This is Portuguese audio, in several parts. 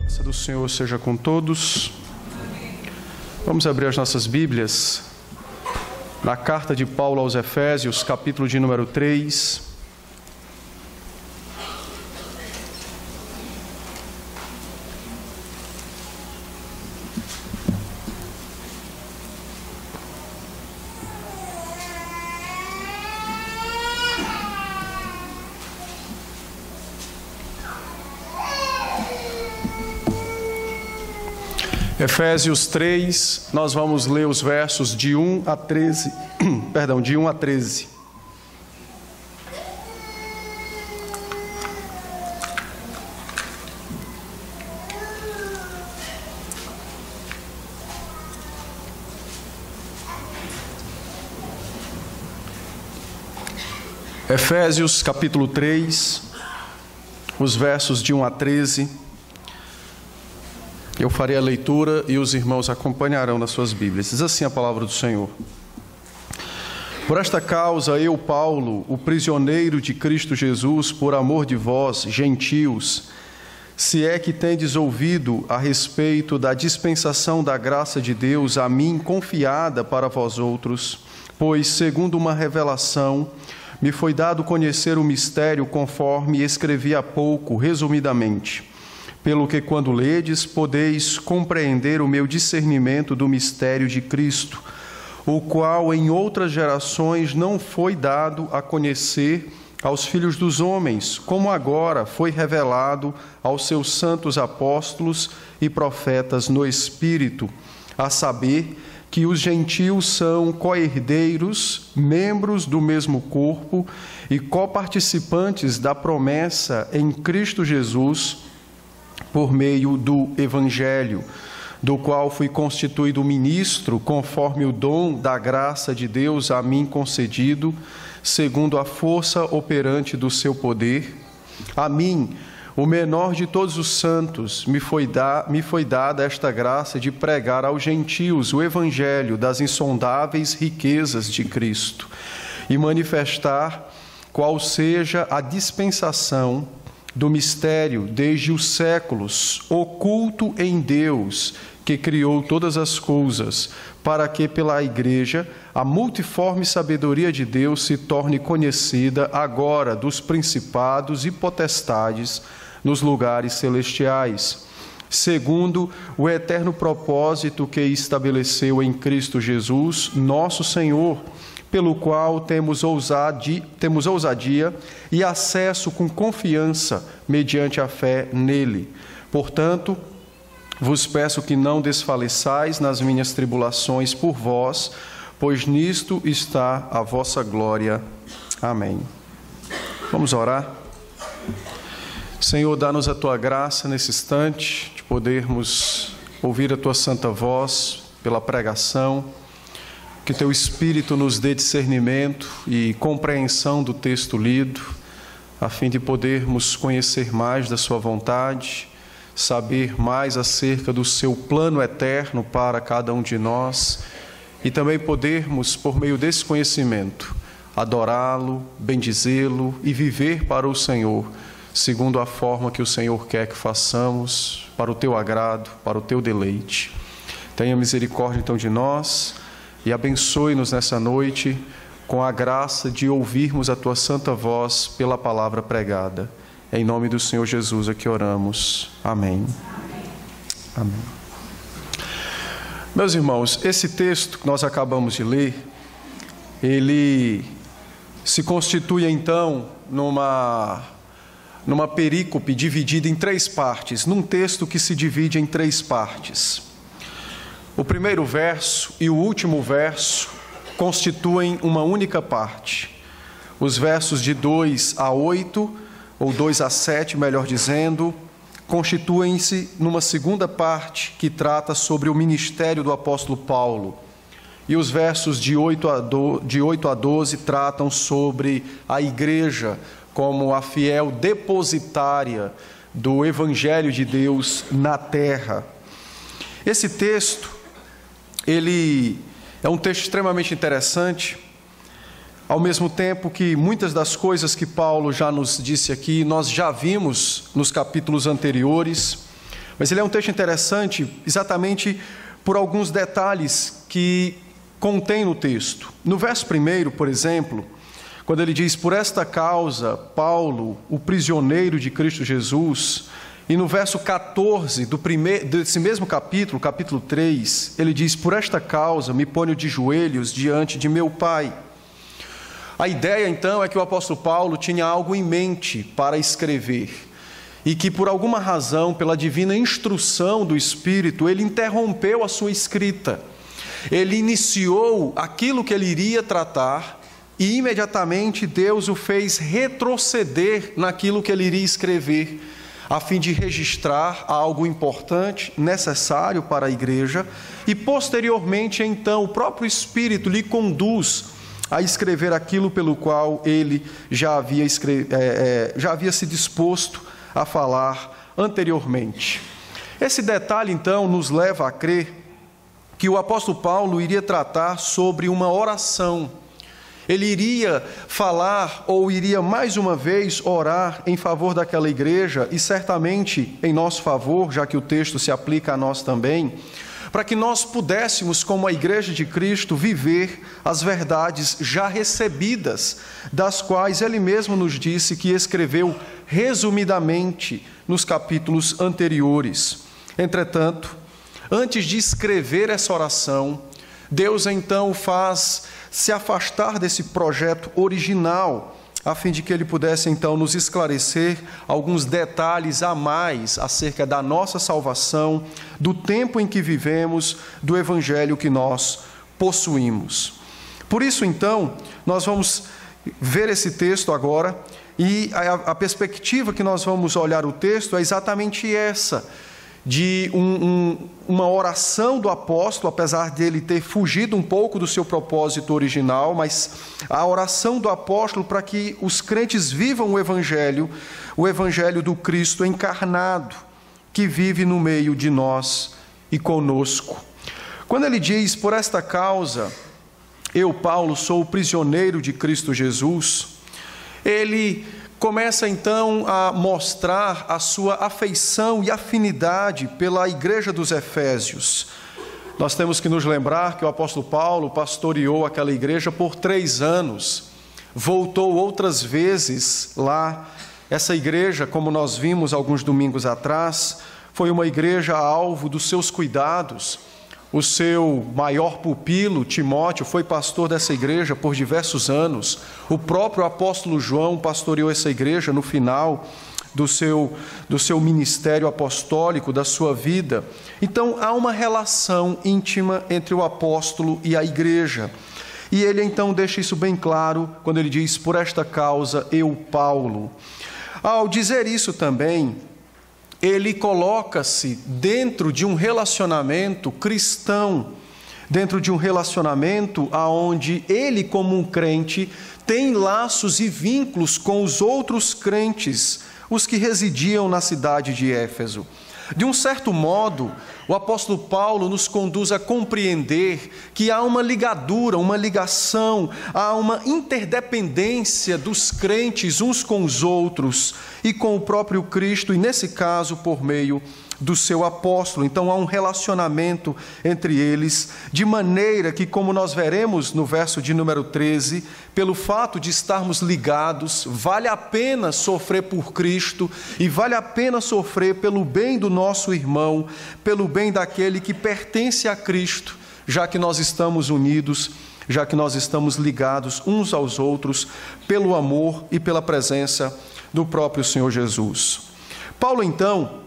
A graça do Senhor seja com todos. Vamos abrir as nossas Bíblias na carta de Paulo aos Efésios, capítulo de número 3. Efésios 3, nós vamos ler os versos de 1 a 13, de 1 a 13. Efésios capítulo 3, os versos de 1 a 13. Eu farei a leitura e os irmãos acompanharão nas suas Bíblias. Diz assim a palavra do Senhor. Por esta causa, eu, Paulo, o prisioneiro de Cristo Jesus, por amor de vós, gentios, se é que tendes ouvido a respeito da dispensação da graça de Deus a mim confiada para vós outros, pois, segundo uma revelação, me foi dado conhecer o mistério conforme escrevi há pouco, resumidamente. Pelo que, quando ledes, podeis compreender o meu discernimento do mistério de Cristo, o qual em outras gerações não foi dado a conhecer aos filhos dos homens, como agora foi revelado aos seus santos apóstolos e profetas no Espírito, a saber que os gentios são co-herdeiros, membros do mesmo corpo e coparticipantes da promessa em Cristo Jesus, por meio do Evangelho, do qual fui constituído ministro, conforme o dom da graça de Deus a mim concedido, segundo a força operante do seu poder. A mim, o menor de todos os santos, me foi dada esta graça de pregar aos gentios o Evangelho das insondáveis riquezas de Cristo e manifestar qual seja a dispensação do mistério desde os séculos, oculto em Deus, que criou todas as coisas, para que pela Igreja a multiforme sabedoria de Deus se torne conhecida agora dos principados e potestades nos lugares celestiais, segundo o eterno propósito que estabeleceu em Cristo Jesus, nosso Senhor, pelo qual temos ousadia e acesso com confiança mediante a fé nele. Portanto, vos peço que não desfaleçais nas minhas tribulações por vós, pois nisto está a vossa glória. Amém. Vamos orar. Senhor, dá-nos a Tua graça nesse instante, de podermos ouvir a Tua santa voz pela pregação. Que Teu Espírito nos dê discernimento e compreensão do texto lido, a fim de podermos conhecer mais da Sua vontade, saber mais acerca do Seu plano eterno para cada um de nós e também podermos, por meio desse conhecimento, adorá-lo, bendizê-lo e viver para o Senhor, segundo a forma que o Senhor quer que façamos, para o Teu agrado, para o Teu deleite. Tenha misericórdia então de nós e abençoe-nos nessa noite com a graça de ouvirmos a Tua santa voz pela palavra pregada. Em nome do Senhor Jesus é que oramos. Amém. Amém. Meus irmãos, esse texto que nós acabamos de ler, ele se constitui então numa perícope dividida em três partes, num texto que se divide em três partes. O primeiro verso e o último verso constituem uma única parte. Os versos de 2 a 8, ou 2 a 7, melhor dizendo, constituem-se numa segunda parte que trata sobre o ministério do apóstolo Paulo. E os versos de 8 a 12 tratam sobre a igreja como a fiel depositária do Evangelho de Deus na terra. Esse texto, ele é um texto extremamente interessante, ao mesmo tempo que muitas das coisas que Paulo já nos disse aqui, nós já vimos nos capítulos anteriores. Mas ele é um texto interessante exatamente por alguns detalhes que contém no texto. No verso 1, por exemplo, quando ele diz, por esta causa, Paulo, o prisioneiro de Cristo Jesus, e no verso 14 desse mesmo capítulo, capítulo 3, ele diz, por esta causa me ponho de joelhos diante de meu Pai. A ideia, então, é que o apóstolo Paulo tinha algo em mente para escrever e que, por alguma razão, pela divina instrução do Espírito, ele interrompeu a sua escrita. Ele iniciou aquilo que ele iria tratar e, imediatamente, Deus o fez retroceder naquilo que ele iria escrever, a fim de registrar algo importante, necessário para a igreja, e, posteriormente, então, o próprio Espírito lhe conduz a escrever aquilo pelo qual ele já havia se disposto a falar anteriormente. Esse detalhe, então, nos leva a crer que o apóstolo Paulo iria tratar sobre uma oração. Ele iria falar, ou iria mais uma vez orar em favor daquela igreja, e certamente em nosso favor, já que o texto se aplica a nós também, para que nós pudéssemos, como a igreja de Cristo, viver as verdades já recebidas, das quais ele mesmo nos disse que escreveu resumidamente nos capítulos anteriores. Entretanto, antes de escrever essa oração, Deus então o faz se afastar desse projeto original, a fim de que ele pudesse então nos esclarecer alguns detalhes a mais acerca da nossa salvação, do tempo em que vivemos, do evangelho que nós possuímos. Por isso então, nós vamos ver esse texto agora, e a perspectiva que nós vamos olhar o texto é exatamente essa, de uma oração do apóstolo, apesar de ele ter fugido um pouco do seu propósito original, mas a oração do apóstolo para que os crentes vivam o evangelho do Cristo encarnado, que vive no meio de nós e conosco. Quando ele diz, por esta causa, eu, Paulo, sou o prisioneiro de Cristo Jesus, ele começa então a mostrar a sua afeição e afinidade pela igreja dos Efésios. Nós temos que nos lembrar que o apóstolo Paulo pastoreou aquela igreja por 3 anos, voltou outras vezes lá. Essa igreja, como nós vimos alguns domingos atrás, foi uma igreja alvo dos seus cuidados. O seu maior pupilo, Timóteo, foi pastor dessa igreja por diversos anos. O próprio apóstolo João pastoreou essa igreja no final do seu ministério apostólico, da sua vida. Então, há uma relação íntima entre o apóstolo e a igreja. E ele, então, deixa isso bem claro quando ele diz, por esta causa, eu, Paulo. Ao dizer isso também, ele coloca-se dentro de um relacionamento cristão, dentro de um relacionamento onde ele, como um crente, tem laços e vínculos com os outros crentes, os que residiam na cidade de Éfeso. De um certo modo, o apóstolo Paulo nos conduz a compreender que há uma ligadura, uma ligação, há uma interdependência dos crentes uns com os outros e com o próprio Cristo, e nesse caso por meio do seu apóstolo. Então há um relacionamento entre eles, de maneira que, como nós veremos no verso de número 13, pelo fato de estarmos ligados, vale a pena sofrer por Cristo e vale a pena sofrer pelo bem do nosso irmão, pelo bem daquele que pertence a Cristo, já que nós estamos unidos, já que nós estamos ligados uns aos outros pelo amor e pela presença do próprio Senhor Jesus. Paulo, então,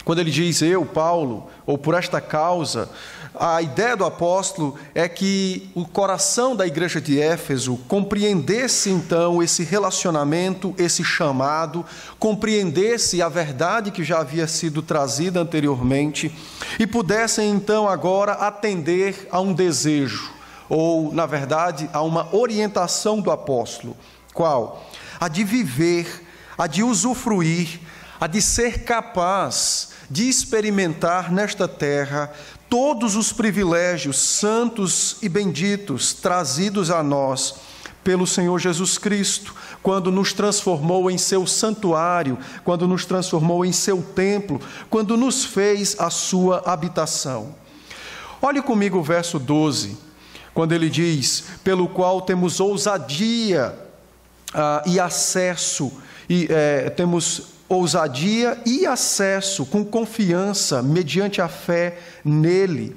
quando ele diz eu, Paulo, ou por esta causa, a ideia do apóstolo é que o coração da igreja de Éfeso compreendesse então esse relacionamento, esse chamado, compreendesse a verdade que já havia sido trazida anteriormente e pudessem então agora atender a um desejo, ou na verdade a uma orientação do apóstolo. Qual? A de viver, a de usufruir, a de ser capaz de experimentar nesta terra todos os privilégios santos e benditos trazidos a nós pelo Senhor Jesus Cristo, quando nos transformou em seu santuário, quando nos transformou em seu templo, quando nos fez a sua habitação. Olhe comigo o verso 12, quando ele diz: pelo qual temos ousadia e acesso, temos ousadia e acesso com confiança, mediante a fé nele.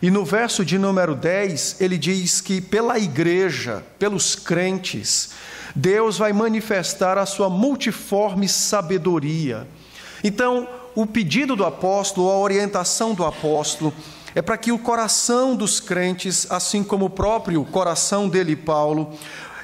E no verso de número 10, ele diz que pela igreja, pelos crentes, Deus vai manifestar a sua multiforme sabedoria. Então, o pedido do apóstolo, a orientação do apóstolo, é para que o coração dos crentes, assim como o próprio coração dele, Paulo,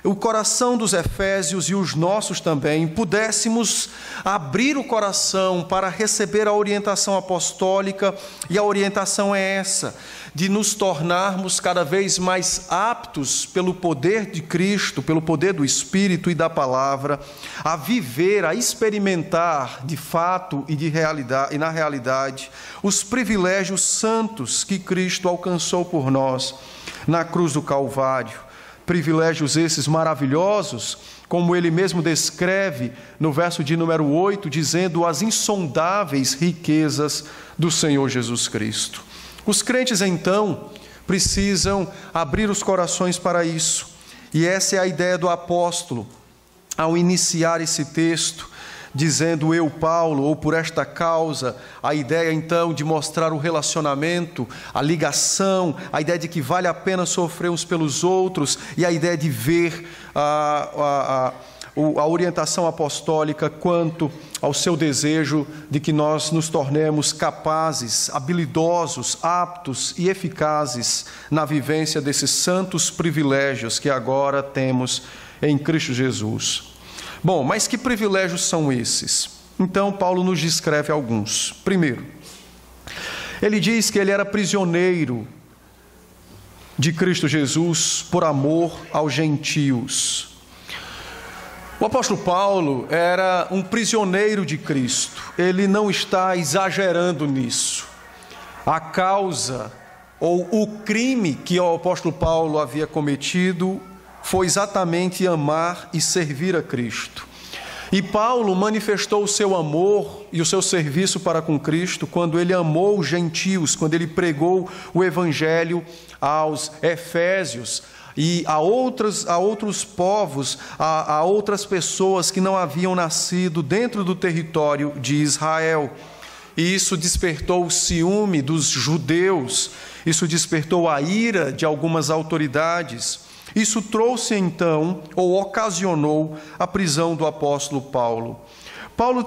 o coração dos efésios e os nossos também, pudéssemos abrir o coração para receber a orientação apostólica, e a orientação é essa, de nos tornarmos cada vez mais aptos pelo poder de Cristo, pelo poder do Espírito e da palavra, a viver, a experimentar de fato e na realidade os privilégios santos que Cristo alcançou por nós na cruz do Calvário. Privilégios esses maravilhosos, como ele mesmo descreve no verso de número 8, dizendo as insondáveis riquezas do Senhor Jesus Cristo. Os crentes, então, precisam abrir os corações para isso. E essa é a ideia do apóstolo, ao iniciar esse texto, dizendo eu, Paulo, ou por esta causa, a ideia então de mostrar o relacionamento, a ligação, a ideia de que vale a pena sofrer uns pelos outros, e a ideia de ver a orientação apostólica quanto ao seu desejo de que nós nos tornemos capazes, habilidosos, aptos e eficazes na vivência desses santos privilégios que agora temos em Cristo Jesus. Bom, mas que privilégios são esses? Então, Paulo nos descreve alguns. Primeiro, ele diz que ele era prisioneiro de Cristo Jesus por amor aos gentios. O apóstolo Paulo era um prisioneiro de Cristo. Ele não está exagerando nisso. A causa ou o crime que o apóstolo Paulo havia cometido foi exatamente amar e servir a Cristo. E Paulo manifestou o seu amor e o seu serviço para com Cristo quando ele amou os gentios, quando ele pregou o evangelho aos efésios e a outros povos, a outras pessoas que não haviam nascido dentro do território de Israel. E isso despertou o ciúme dos judeus, isso despertou a ira de algumas autoridades. Isso trouxe então, ou ocasionou, a prisão do apóstolo Paulo. Paulo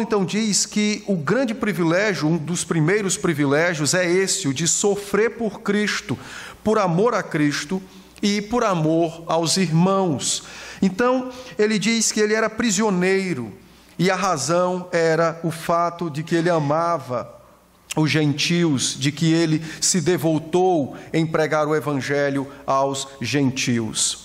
então diz que o grande privilégio, um dos primeiros privilégios é esse, o de sofrer por Cristo, por amor a Cristo e por amor aos irmãos. Então, ele diz que ele era prisioneiro e a razão era o fato de que ele amava os gentios, de que ele se devotou em pregar o evangelho aos gentios.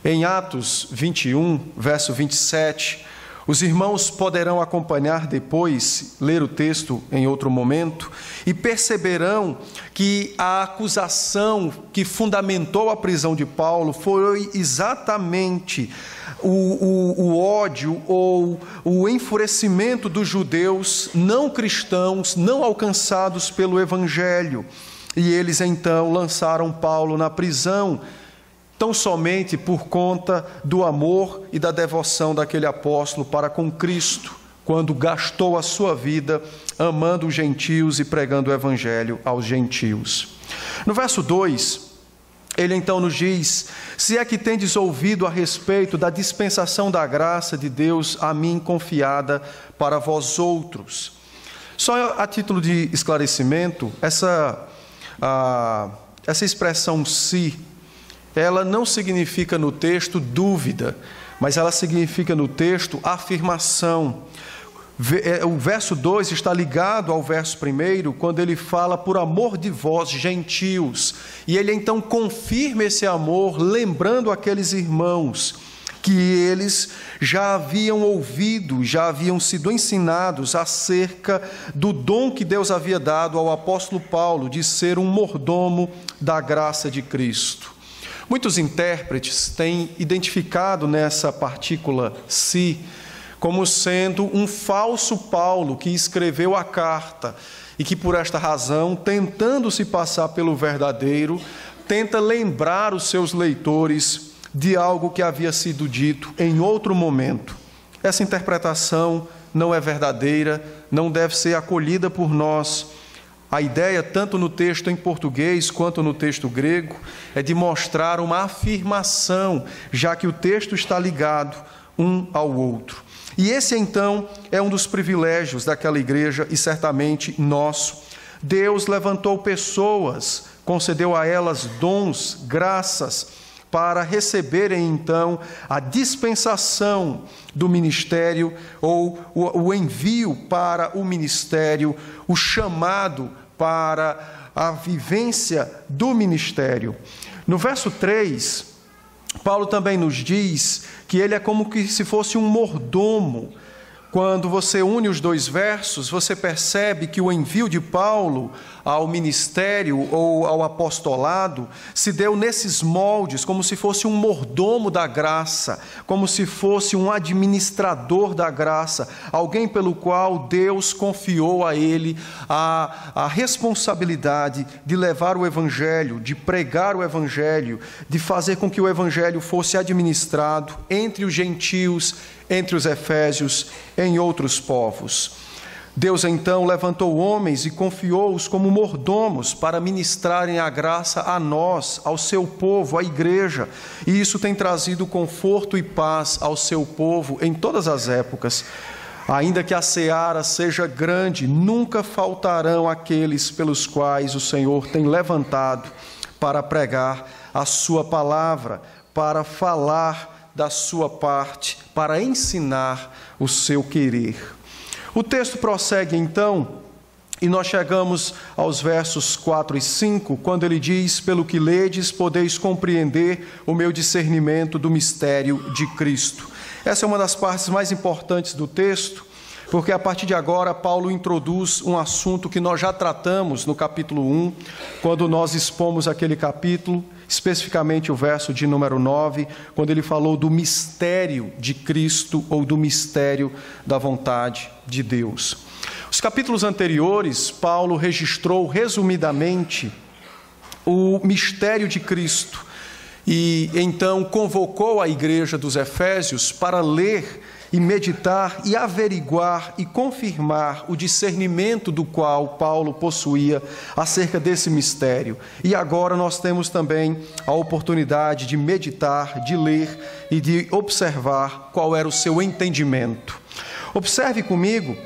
Em Atos 21, verso 27, os irmãos poderão acompanhar depois, ler o texto em outro momento, e perceberão que a acusação que fundamentou a prisão de Paulo foi exatamente o ódio ou o enfurecimento dos judeus não cristãos, não alcançados pelo evangelho. E eles então lançaram Paulo na prisão, tão somente por conta do amor e da devoção daquele apóstolo para com Cristo, quando gastou a sua vida amando os gentios e pregando o evangelho aos gentios. No verso 2, ele então nos diz: se é que tendes ouvido a respeito da dispensação da graça de Deus a mim confiada para vós outros. Só a título de esclarecimento, essa expressão se, ela não significa no texto dúvida, mas ela significa no texto afirmação. O verso 2 está ligado ao verso 1, quando ele fala por amor de vós, gentios. E ele então confirma esse amor, lembrando aqueles irmãos que eles já haviam ouvido, já haviam sido ensinados acerca do dom que Deus havia dado ao apóstolo Paulo, de ser um mordomo da graça de Cristo. Muitos intérpretes têm identificado nessa partícula "se" como sendo um falso Paulo que escreveu a carta e que, por esta razão, tentando se passar pelo verdadeiro, tenta lembrar os seus leitores de algo que havia sido dito em outro momento. Essa interpretação não é verdadeira, não deve ser acolhida por nós. A ideia, tanto no texto em português quanto no texto grego, é de mostrar uma afirmação, já que o texto está ligado um ao outro. E esse, então, é um dos privilégios daquela igreja e certamente nosso. Deus levantou pessoas, concedeu a elas dons, graças, para receberem, então, a dispensação do ministério, ou o envio para o ministério, o chamado para a vivência do ministério. No verso 3, Paulo também nos diz que ele é como que se fosse um mordomo. Quando você une os dois versos, você percebe que o envio de Paulo ao ministério ou ao apostolado se deu nesses moldes, como se fosse um mordomo da graça, como se fosse um administrador da graça, alguém pelo qual Deus confiou a ele a responsabilidade de levar o evangelho, de pregar o evangelho, de fazer com que o evangelho fosse administrado entre os gentios, entre os efésios, em outros povos. Deus então levantou homens e confiou-os como mordomos para ministrarem a graça a nós, ao seu povo, à igreja. E isso tem trazido conforto e paz ao seu povo em todas as épocas. Ainda que a seara seja grande, nunca faltarão aqueles pelos quais o Senhor tem levantado para pregar a sua palavra, para falar da sua parte, para ensinar o seu querer. O texto prossegue então, e nós chegamos aos versos 4 e 5, quando ele diz: pelo que ledes, podeis compreender o meu discernimento do mistério de Cristo. Essa é uma das partes mais importantes do texto, porque a partir de agora Paulo introduz um assunto que nós já tratamos no capítulo 1, quando nós expomos aquele capítulo, especificamente o verso de número 9, quando ele falou do mistério de Cristo ou do mistério da vontade de Deus. Os capítulos anteriores, Paulo registrou resumidamente o mistério de Cristo e então convocou a igreja dos Efésios para ler e meditar e averiguar e confirmar o discernimento do qual Paulo possuía acerca desse mistério. E agora nós temos também a oportunidade de meditar, de ler e de observar qual era o seu entendimento. Observe comigo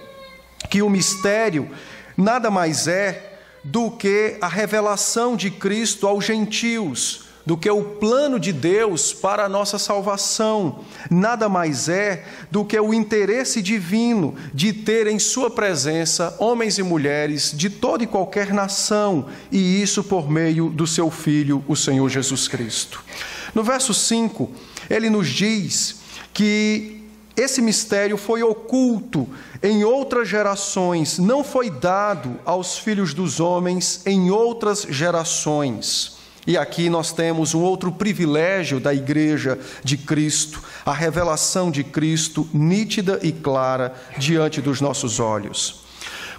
que o mistério nada mais é do que a revelação de Cristo aos gentios, do que o plano de Deus para a nossa salvação. Nada mais é do que o interesse divino de ter em sua presença homens e mulheres de toda e qualquer nação, e isso por meio do seu Filho, o Senhor Jesus Cristo. No verso 5, ele nos diz que esse mistério foi oculto em outras gerações, não foi dado aos filhos dos homens em outras gerações. E aqui nós temos um outro privilégio da igreja de Cristo, a revelação de Cristo nítida e clara diante dos nossos olhos.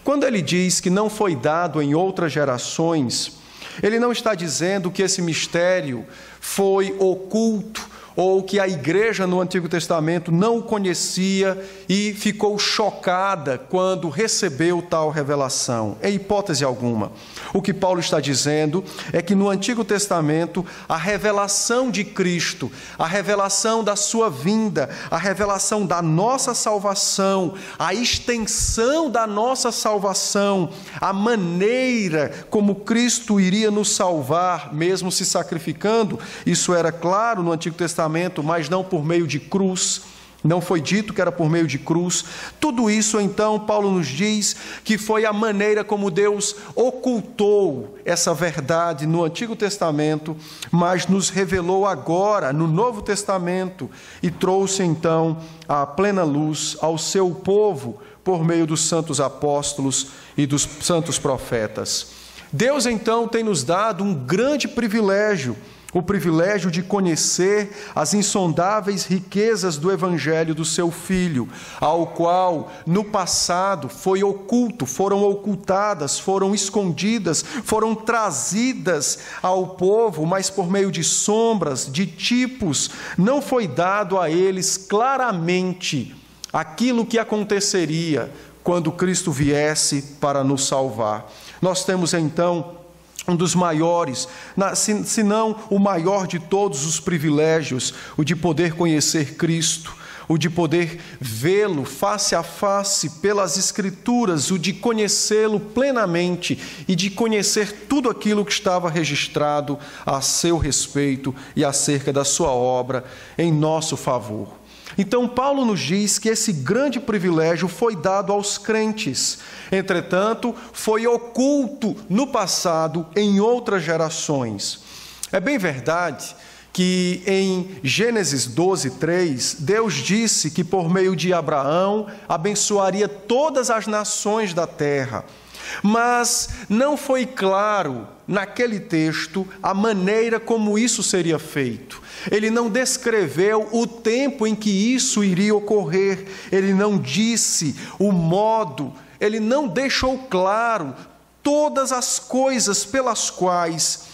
Quando ele diz que não foi dado em outras gerações, ele não está dizendo que esse mistério foi oculto ou que a igreja no Antigo Testamento não o conhecia e ficou chocada quando recebeu tal revelação. Em hipótese alguma. O que Paulo está dizendo é que no Antigo Testamento a revelação de Cristo, a revelação da sua vinda, a revelação da nossa salvação, a extensão da nossa salvação, a maneira como Cristo iria nos salvar, mesmo se sacrificando, isso era claro no Antigo Testamento, mas não por meio de cruz, não foi dito que era por meio de cruz. Tudo isso, então, Paulo nos diz que foi a maneira como Deus ocultou essa verdade no Antigo Testamento, mas nos revelou agora no Novo Testamento e trouxe, então, a plena luz ao seu povo por meio dos santos apóstolos e dos santos profetas. Deus, então, tem nos dado um grande privilégio, o privilégio de conhecer as insondáveis riquezas do Evangelho do seu Filho, ao qual, no passado, foi oculto, foram ocultadas, foram escondidas, foram trazidas ao povo, mas por meio de sombras, de tipos, não foi dado a eles claramente aquilo que aconteceria quando Cristo viesse para nos salvar. Nós temos então um dos maiores, se não o maior de todos os privilégios, o de poder conhecer Cristo, o de poder vê-lo face a face pelas Escrituras, o de conhecê-lo plenamente e de conhecer tudo aquilo que estava registrado a seu respeito e acerca da sua obra em nosso favor. Então, Paulo nos diz que esse grande privilégio foi dado aos crentes. Entretanto, foi oculto no passado em outras gerações. É bem verdade que em Gênesis 12:3, Deus disse que por meio de Abraão abençoaria todas as nações da terra. Mas não foi claro naquele texto a maneira como isso seria feito. Ele não descreveu o tempo em que isso iria ocorrer. Ele não disse o modo, ele não deixou claro todas as coisas pelas quais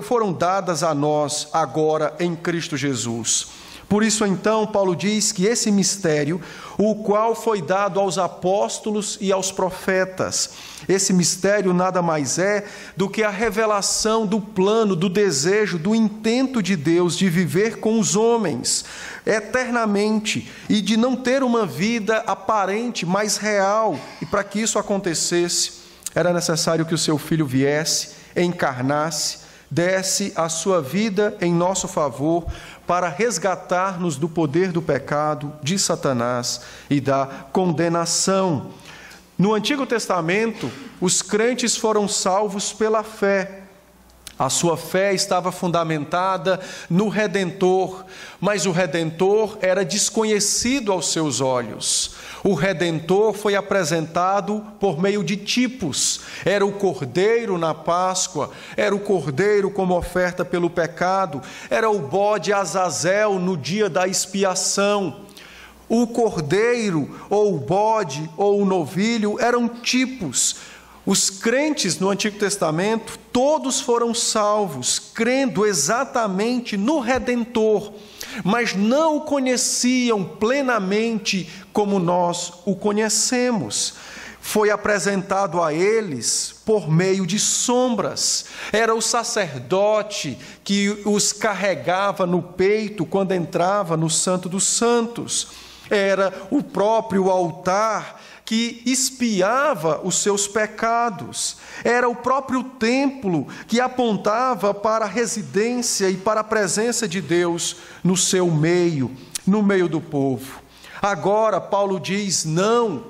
foram dadas a nós agora em Cristo Jesus. Por isso, então, Paulo diz que esse mistério, o qual foi dado aos apóstolos e aos profetas, esse mistério nada mais é do que a revelação do plano, do desejo, do intento de Deus de viver com os homens eternamente e de não ter uma vida aparente, mas real. E para que isso acontecesse, era necessário que o seu Filho viesse, encarnasse, desse a sua vida em nosso favor para resgatar-nos do poder do pecado, de Satanás e da condenação. No Antigo Testamento, os crentes foram salvos pela fé. A sua fé estava fundamentada no Redentor, mas o Redentor era desconhecido aos seus olhos. O Redentor foi apresentado por meio de tipos. Era o Cordeiro na Páscoa, era o Cordeiro como oferta pelo pecado, era o bode Azazel no dia da expiação. O Cordeiro, ou o bode, ou o novilho eram tipos. Os crentes no Antigo Testamento, todos foram salvos, crendo exatamente no Redentor, mas não o conheciam plenamente como nós o conhecemos. Foi apresentado a eles por meio de sombras. Era o sacerdote que os carregava no peito quando entrava no Santo dos Santos. Era o próprio altar que expiava os seus pecados. Era o próprio templo que apontava para a residência e para a presença de Deus no seu meio, no meio do povo. Agora, Paulo diz, não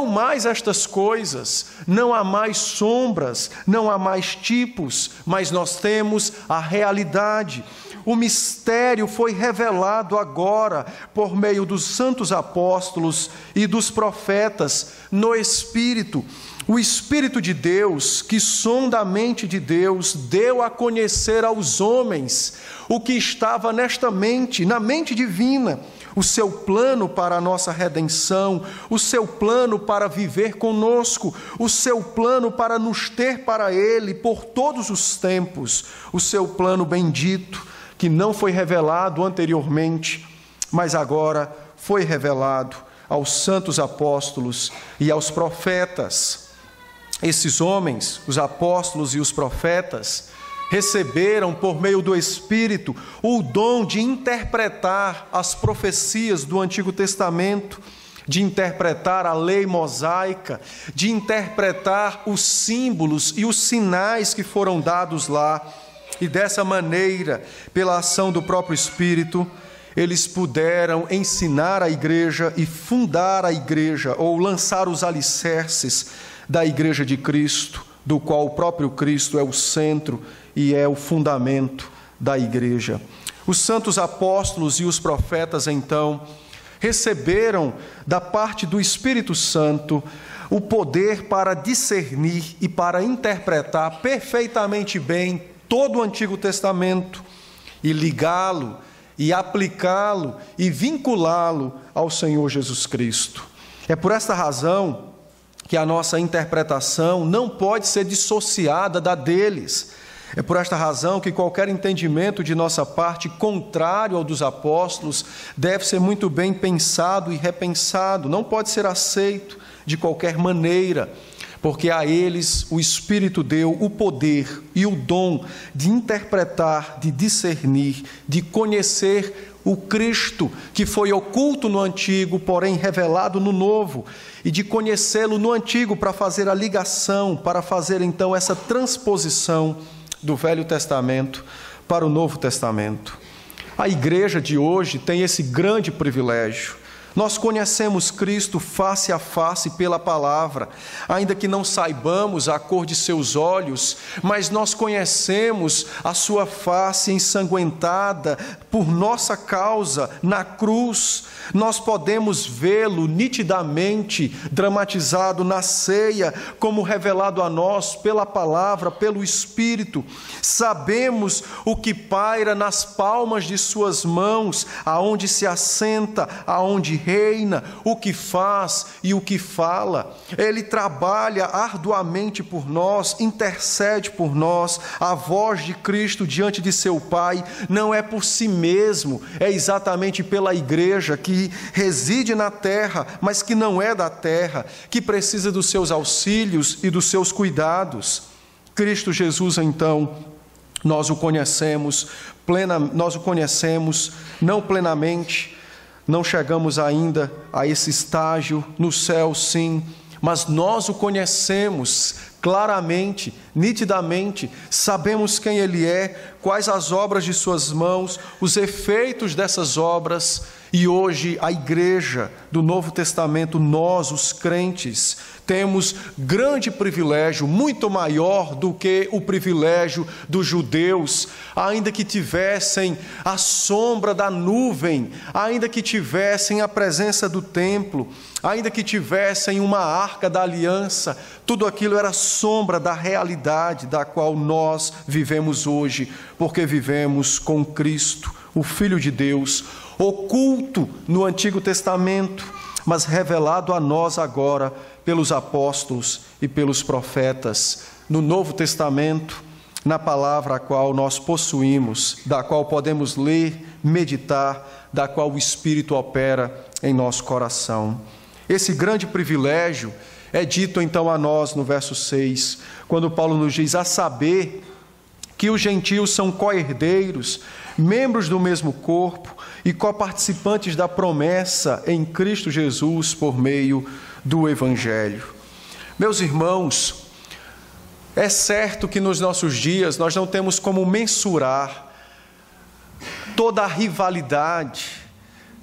mais estas coisas, não há mais sombras, não há mais tipos, mas nós temos a realidade. O mistério foi revelado agora por meio dos santos apóstolos e dos profetas no Espírito. O Espírito de Deus, que sonda a mente de Deus, deu a conhecer aos homens o que estava nesta mente, na mente divina, o seu plano para a nossa redenção, o seu plano para viver conosco, o seu plano para nos ter para Ele por todos os tempos, o seu plano bendito, que não foi revelado anteriormente, mas agora foi revelado aos santos apóstolos e aos profetas. Esses homens, os apóstolos e os profetas, receberam por meio do Espírito o dom de interpretar as profecias do Antigo Testamento, de interpretar a lei mosaica, de interpretar os símbolos e os sinais que foram dados lá. E dessa maneira, pela ação do próprio Espírito, eles puderam ensinar a igreja e fundar a igreja, ou lançar os alicerces da igreja de Cristo, do qual o próprio Cristo é o centro e é o fundamento da igreja. Os santos apóstolos e os profetas, então, receberam da parte do Espírito Santo o poder para discernir e para interpretar perfeitamente bem todo o Antigo Testamento e ligá-lo e aplicá-lo e vinculá-lo ao Senhor Jesus Cristo. É por esta razão que a nossa interpretação não pode ser dissociada da deles. É por esta razão que qualquer entendimento de nossa parte contrário ao dos apóstolos deve ser muito bem pensado e repensado, não pode ser aceito de qualquer maneira, porque a eles o Espírito deu o poder e o dom de interpretar, de discernir, de conhecer o Cristo que foi oculto no Antigo, porém revelado no Novo, e de conhecê-lo no Antigo para fazer a ligação, para fazer então essa transposição do Velho Testamento para o Novo Testamento. A igreja de hoje tem esse grande privilégio. Nós conhecemos Cristo face a face pela palavra, ainda que não saibamos a cor de seus olhos, mas nós conhecemos a sua face ensanguentada por nossa causa na cruz. Nós podemos vê-lo nitidamente dramatizado na ceia, como revelado a nós pela palavra, pelo Espírito. Sabemos o que paira nas palmas de suas mãos, aonde se assenta, aonde reina, o que faz e o que fala. Ele trabalha arduamente por nós, intercede por nós. A voz de Cristo diante de seu Pai não é por si mesmo, é exatamente pela igreja que reside na terra, mas que não é da terra, que precisa dos seus auxílios e dos seus cuidados. Cristo Jesus, então, nós o conhecemos não plenamente, não chegamos ainda a esse estágio no céu, sim, mas nós o conhecemos claramente, nitidamente, sabemos quem Ele é, quais as obras de suas mãos, os efeitos dessas obras. E hoje a igreja do Novo Testamento, nós, os crentes, temos grande privilégio, muito maior do que o privilégio dos judeus, ainda que tivessem a sombra da nuvem, ainda que tivessem a presença do templo, ainda que tivessem uma arca da aliança, tudo aquilo era sombra da realidade da qual nós vivemos hoje, porque vivemos com Cristo, o Filho de Deus, oculto no Antigo Testamento, mas revelado a nós agora pelos apóstolos e pelos profetas, no Novo Testamento, na palavra a qual nós possuímos, da qual podemos ler, meditar, da qual o Espírito opera em nosso coração. Esse grande privilégio é dito então a nós no verso 6, quando Paulo nos diz: a saber que os gentios são co-herdeiros, membros do mesmo corpo e coparticipantes da promessa em Cristo Jesus por meio do Evangelho. Meus irmãos, é certo que nos nossos dias nós não temos como mensurar toda a rivalidade,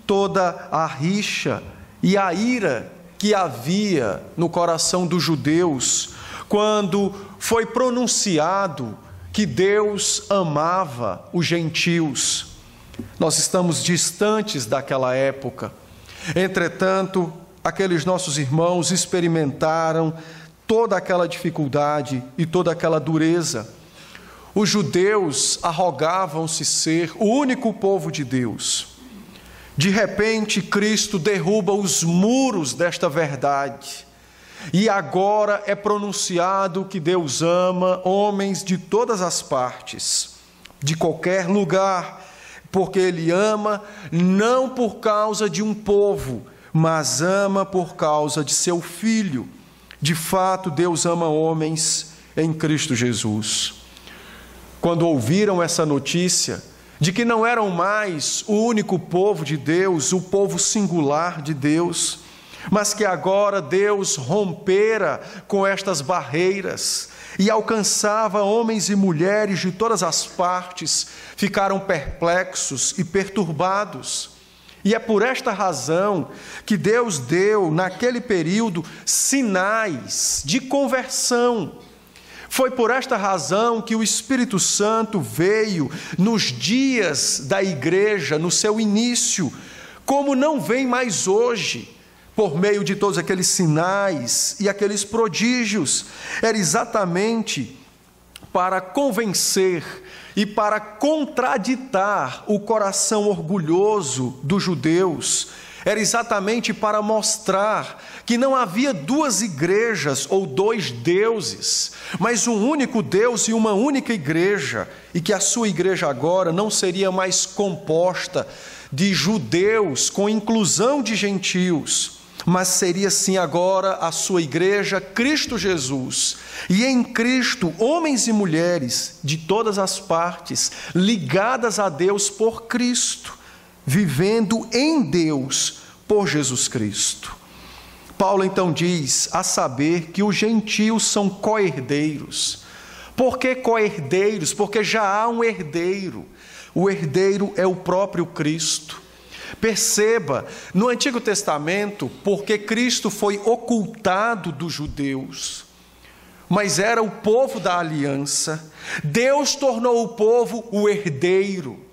toda a rixa e a ira que havia no coração dos judeus quando foi pronunciado que Deus amava os gentios. Nós estamos distantes daquela época. Entretanto, aqueles nossos irmãos experimentaram toda aquela dificuldade e toda aquela dureza. Os judeus arrogavam-se ser o único povo de Deus. De repente, Cristo derruba os muros desta verdade. E agora é pronunciado que Deus ama homens de todas as partes, de qualquer lugar, porque Ele ama não por causa de um povo, mas ama por causa de seu Filho. De fato, Deus ama homens em Cristo Jesus. Quando ouviram essa notícia de que não eram mais o único povo de Deus, o povo singular de Deus, mas que agora Deus rompera com estas barreiras e alcançava homens e mulheres de todas as partes, ficaram perplexos e perturbados. E é por esta razão que Deus deu, naquele período, sinais de conversão. Foi por esta razão que o Espírito Santo veio nos dias da igreja, no seu início, como não vem mais hoje, por meio de todos aqueles sinais e aqueles prodígios. Era exatamente para convencer e para contraditar o coração orgulhoso dos judeus, era exatamente para mostrar que não havia duas igrejas ou dois deuses, mas um único Deus e uma única igreja, e que a sua igreja agora não seria mais composta de judeus com inclusão de gentios, mas seria sim agora a sua igreja, Cristo Jesus, e em Cristo homens e mulheres de todas as partes, ligadas a Deus por Cristo, vivendo em Deus por Jesus Cristo. Paulo então diz, a saber que os gentios são co-herdeiros. Por que co-herdeiros? Porque já há um herdeiro. O herdeiro é o próprio Cristo. Perceba, no Antigo Testamento, porque Cristo foi ocultado dos judeus, mas era o povo da aliança, Deus tornou o povo o herdeiro.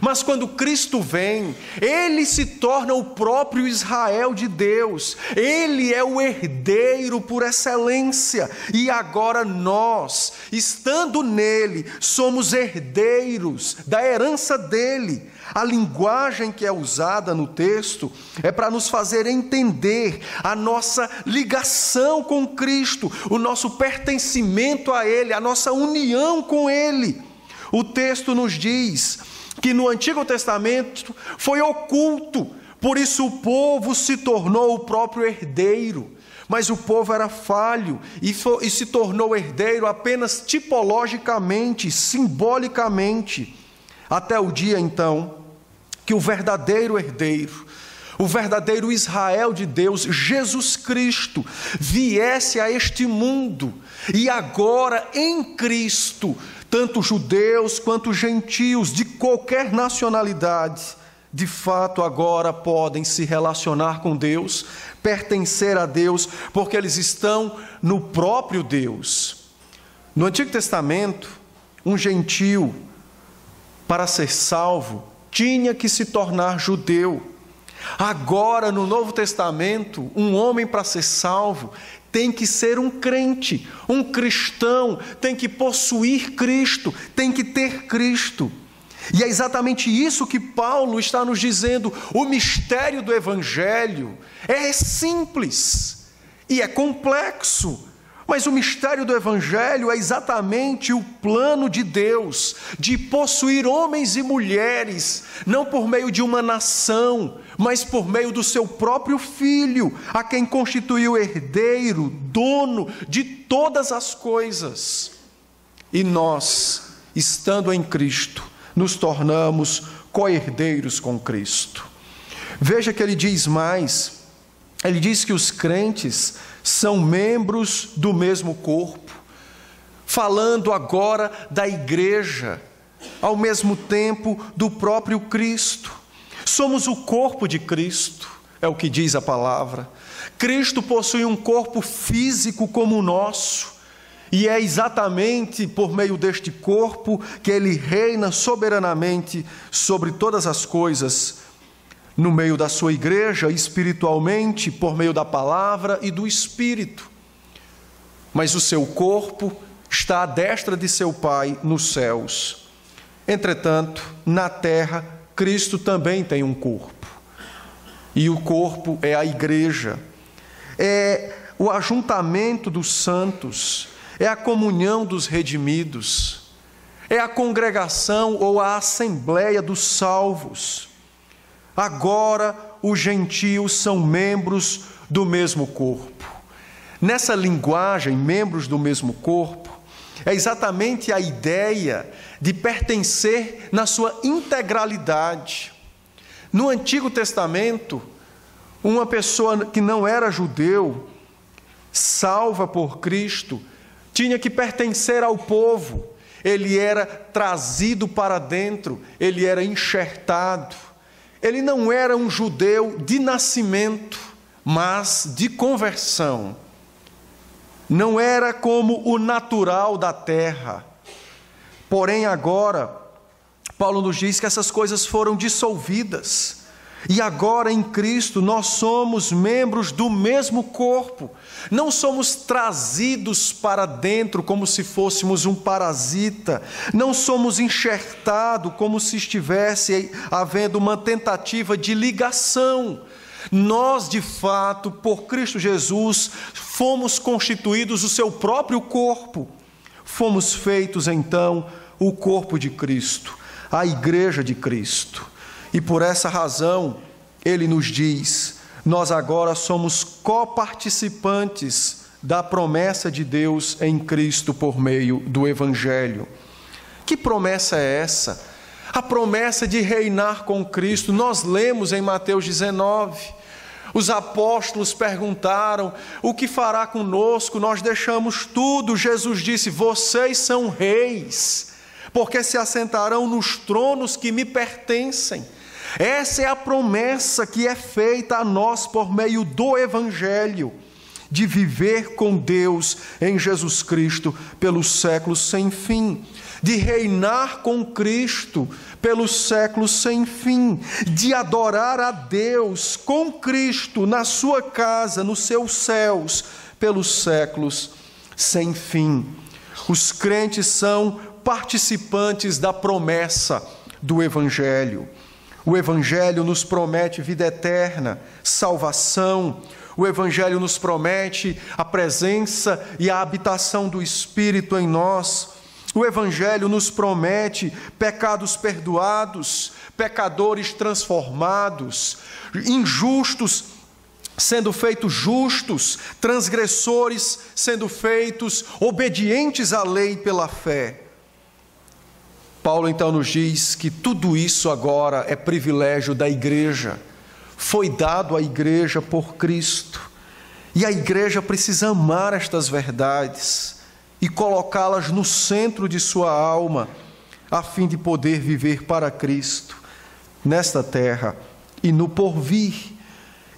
Mas quando Cristo vem, Ele se torna o próprio Israel de Deus. Ele é o herdeiro por excelência. E agora nós, estando nele, somos herdeiros da herança dele. A linguagem que é usada no texto é para nos fazer entender a nossa ligação com Cristo, o nosso pertencimento a Ele, a nossa união com Ele. O texto nos diz que no Antigo Testamento foi oculto, por isso o povo se tornou o próprio herdeiro. Mas o povo era falho e se tornou herdeiro apenas tipologicamente, simbolicamente, até o dia então que o verdadeiro herdeiro, o verdadeiro Israel de Deus, Jesus Cristo, viesse a este mundo e agora em Cristo, tanto judeus quanto gentios de qualquer nacionalidade, de fato agora podem se relacionar com Deus, pertencer a Deus, porque eles estão no próprio Deus. No Antigo Testamento, um gentio, para ser salvo, tinha que se tornar judeu. Agora, no Novo Testamento, um homem para ser salvo tem que ser um crente, um cristão, tem que possuir Cristo, tem que ter Cristo. E é exatamente isso que Paulo está nos dizendo. O mistério do Evangelho é simples e é complexo, mas o mistério do Evangelho é exatamente o plano de Deus de possuir homens e mulheres, não por meio de uma nação, mas por meio do seu próprio Filho, a quem constituiu herdeiro, dono de todas as coisas. E nós, estando em Cristo, nos tornamos co-herdeiros com Cristo. Veja que ele diz mais, ele diz que os crentes são membros do mesmo corpo, falando agora da igreja, ao mesmo tempo do próprio Cristo. Somos o corpo de Cristo, é o que diz a palavra. Cristo possui um corpo físico como o nosso, e é exatamente por meio deste corpo que ele reina soberanamente sobre todas as coisas, no meio da sua igreja, espiritualmente, por meio da palavra e do Espírito. Mas o seu corpo está à destra de seu Pai nos céus. Entretanto, na terra, Cristo também tem um corpo. E o corpo é a igreja. É o ajuntamento dos santos, é a comunhão dos redimidos, é a congregação ou a assembleia dos salvos. Agora os gentios são membros do mesmo corpo. Nessa linguagem, membros do mesmo corpo, é exatamente a ideia de pertencer na sua integralidade. No Antigo Testamento, uma pessoa que não era judeu, salva por Cristo, tinha que pertencer ao povo. Ele era trazido para dentro, ele era enxertado. Ele não era um judeu de nascimento, mas de conversão. Não era como o natural da terra. Porém, agora, Paulo nos diz que essas coisas foram dissolvidas, E agora em Cristo nós somos membros do mesmo corpo. Não somos trazidos para dentro como se fôssemos um parasita. Não somos enxertados como se estivesse havendo uma tentativa de ligação. Nós, de fato, por Cristo Jesus, fomos constituídos o seu próprio corpo. Fomos feitos, então, o corpo de Cristo, a igreja de Cristo. E por essa razão, ele nos diz, nós agora somos coparticipantes da promessa de Deus em Cristo por meio do Evangelho. Que promessa é essa? A promessa de reinar com Cristo. Nós lemos em Mateus 19, os apóstolos perguntaram, o que fará conosco? Nós deixamos tudo. Jesus disse, vocês são reis, porque se assentarão nos tronos que me pertencem. Essa é a promessa que é feita a nós por meio do Evangelho, de viver com Deus em Jesus Cristo pelos séculos sem fim, de reinar com Cristo pelos séculos sem fim, de adorar a Deus com Cristo na sua casa, nos seus céus, pelos séculos sem fim. Os crentes são participantes da promessa do Evangelho. O Evangelho nos promete vida eterna, salvação. O Evangelho nos promete a presença e a habitação do Espírito em nós. O Evangelho nos promete pecados perdoados, pecadores transformados, injustos sendo feitos justos, transgressores sendo feitos obedientes à lei pela fé. Paulo então nos diz que tudo isso agora é privilégio da igreja, foi dado à igreja por Cristo, e a igreja precisa amar estas verdades e colocá-las no centro de sua alma, a fim de poder viver para Cristo, nesta terra e no porvir.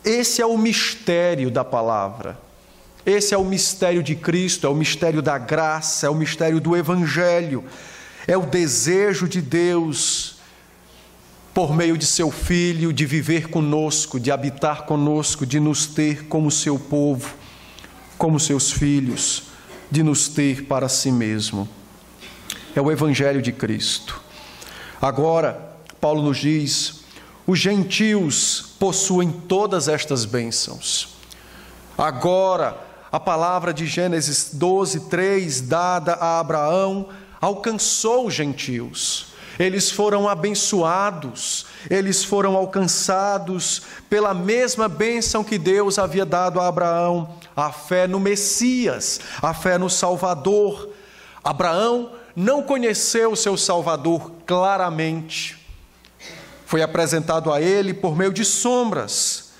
Esse é o mistério da palavra, esse é o mistério de Cristo, é o mistério da graça, é o mistério do Evangelho. É o desejo de Deus, por meio de seu Filho, de viver conosco, de habitar conosco, de nos ter como seu povo, como seus filhos, de nos ter para si mesmo. É o Evangelho de Cristo. Agora, Paulo nos diz, os gentios possuem todas estas bênçãos. Agora, a palavra de Gênesis 12:3, dada a Abraão, alcançou os gentios. Eles foram abençoados, eles foram alcançados pela mesma bênção que Deus havia dado a Abraão, a fé no Messias, a fé no Salvador. Abraão não conheceu o seu Salvador claramente, foi apresentado a ele por meio de sombras,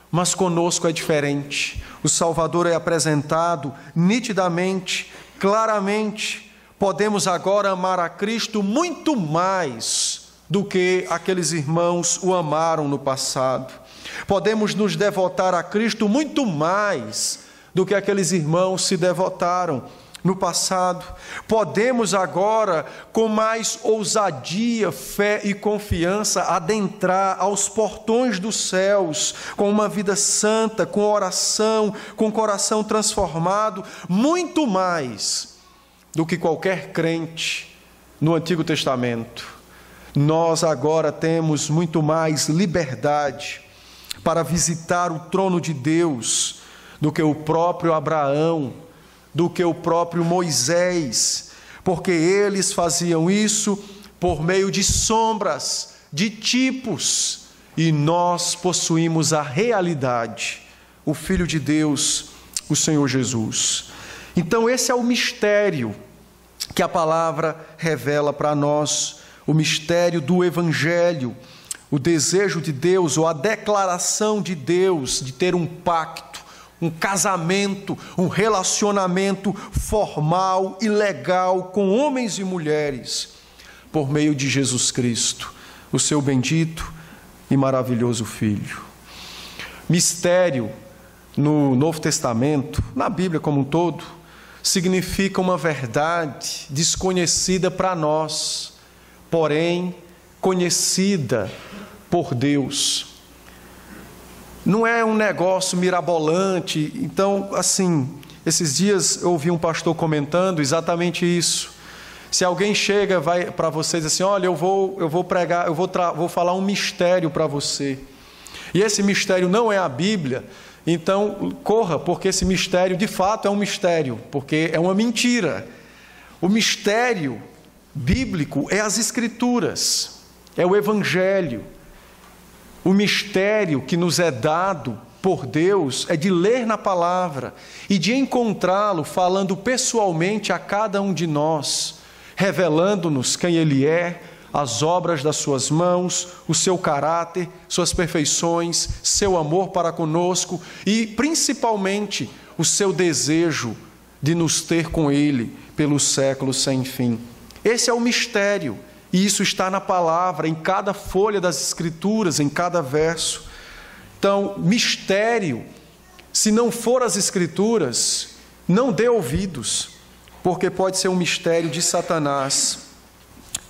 mas conosco é diferente. O Salvador é apresentado nitidamente, claramente. Podemos agora amar a Cristo muito mais do que aqueles irmãos o amaram no passado. Podemos nos devotar a Cristo muito mais do que aqueles irmãos se devotaram no passado. Podemos agora, com mais ousadia, fé e confiança, adentrar aos portões dos céus, com uma vida santa, com oração, com coração transformado, muito mais do que qualquer crente no Antigo Testamento. Nós agora temos muito mais liberdade para visitar o trono de Deus do que o próprio Abraão, do que o próprio Moisés, porque eles faziam isso por meio de sombras, de tipos, e nós possuímos a realidade, o Filho de Deus, o Senhor Jesus. Então esse é o mistério que a palavra revela para nós, o mistério do Evangelho, o desejo de Deus, ou a declaração de Deus de ter um pacto, um casamento, um relacionamento formal e legal com homens e mulheres, por meio de Jesus Cristo, o seu bendito e maravilhoso Filho. Mistério, no Novo Testamento, na Bíblia como um todo, significa uma verdade desconhecida para nós, porém conhecida por Deus. não é um negócio mirabolante. Então, assim, esses dias eu ouvi um pastor comentando exatamente isso. Se alguém chega para vocês assim, olha, eu vou pregar, vou falar um mistério para você, e esse mistério não é a Bíblia, então corra, porque esse mistério de fato é um mistério, porque é uma mentira. O mistério bíblico é as Escrituras, é o Evangelho. O mistério que nos é dado por Deus é de ler na palavra e de encontrá-lo falando pessoalmente a cada um de nós, revelando-nos quem Ele é, as obras das suas mãos, o seu caráter, suas perfeições, seu amor para conosco e, principalmente, o seu desejo de nos ter com Ele pelos séculos sem fim. Esse é o mistério, e isso está na palavra, em cada folha das Escrituras, em cada verso. Então, mistério, se não for as Escrituras, não dê ouvidos, porque pode ser um mistério de Satanás,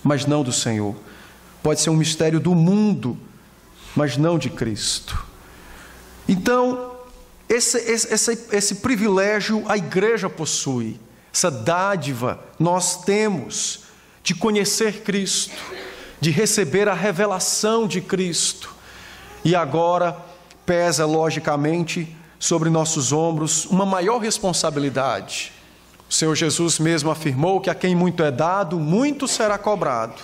mas não do Senhor. Pode ser um mistério do mundo, mas não de Cristo. Então, esse privilégio a igreja possui, essa dádiva nós temos de conhecer Cristo, de receber a revelação de Cristo. E agora pesa, logicamente, sobre nossos ombros uma maior responsabilidade. O Senhor Jesus mesmo afirmou que a quem muito é dado, muito será cobrado.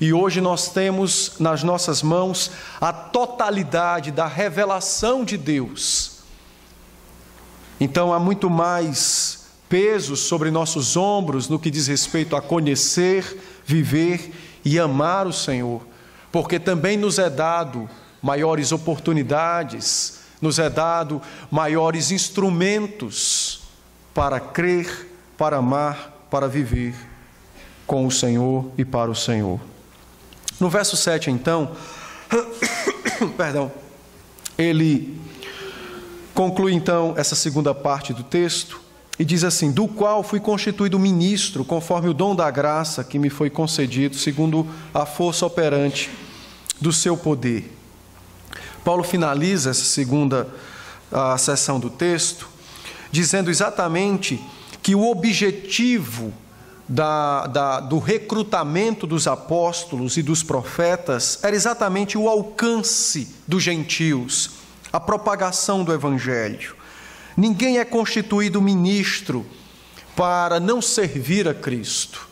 E hoje nós temos nas nossas mãos a totalidade da revelação de Deus. Então há muito mais peso sobre nossos ombros no que diz respeito a conhecer, viver e amar o Senhor, porque também nos é dado maiores oportunidades, nos é dado maiores instrumentos para crer, para amar, para viver com o Senhor e para o Senhor. No verso 7, então, ele conclui então essa segunda parte do texto e diz assim: do qual fui constituído ministro, conforme o dom da graça que me foi concedido, segundo a força operante do seu poder. Paulo finaliza essa segunda seção do texto, dizendo exatamente que o objetivo do recrutamento dos apóstolos e dos profetas era exatamente o alcance dos gentios, a propagação do Evangelho. Ninguém é constituído ministro para não servir a Cristo,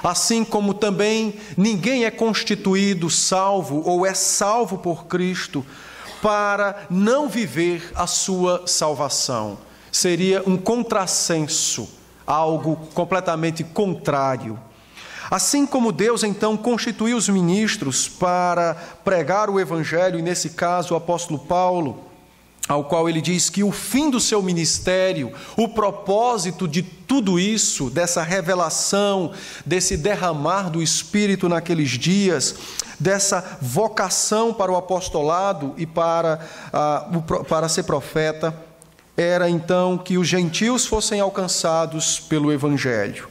assim como também ninguém é constituído salvo ou é salvo por Cristo para não viver a sua salvação. Seria um contrassenso, algo completamente contrário. Assim como Deus então constituiu os ministros para pregar o Evangelho, e nesse caso o apóstolo Paulo, ao qual ele diz que o fim do seu ministério, o propósito de tudo isso, dessa revelação, desse derramar do Espírito naqueles dias, dessa vocação para o apostolado e para ser profeta, era então que os gentios fossem alcançados pelo Evangelho,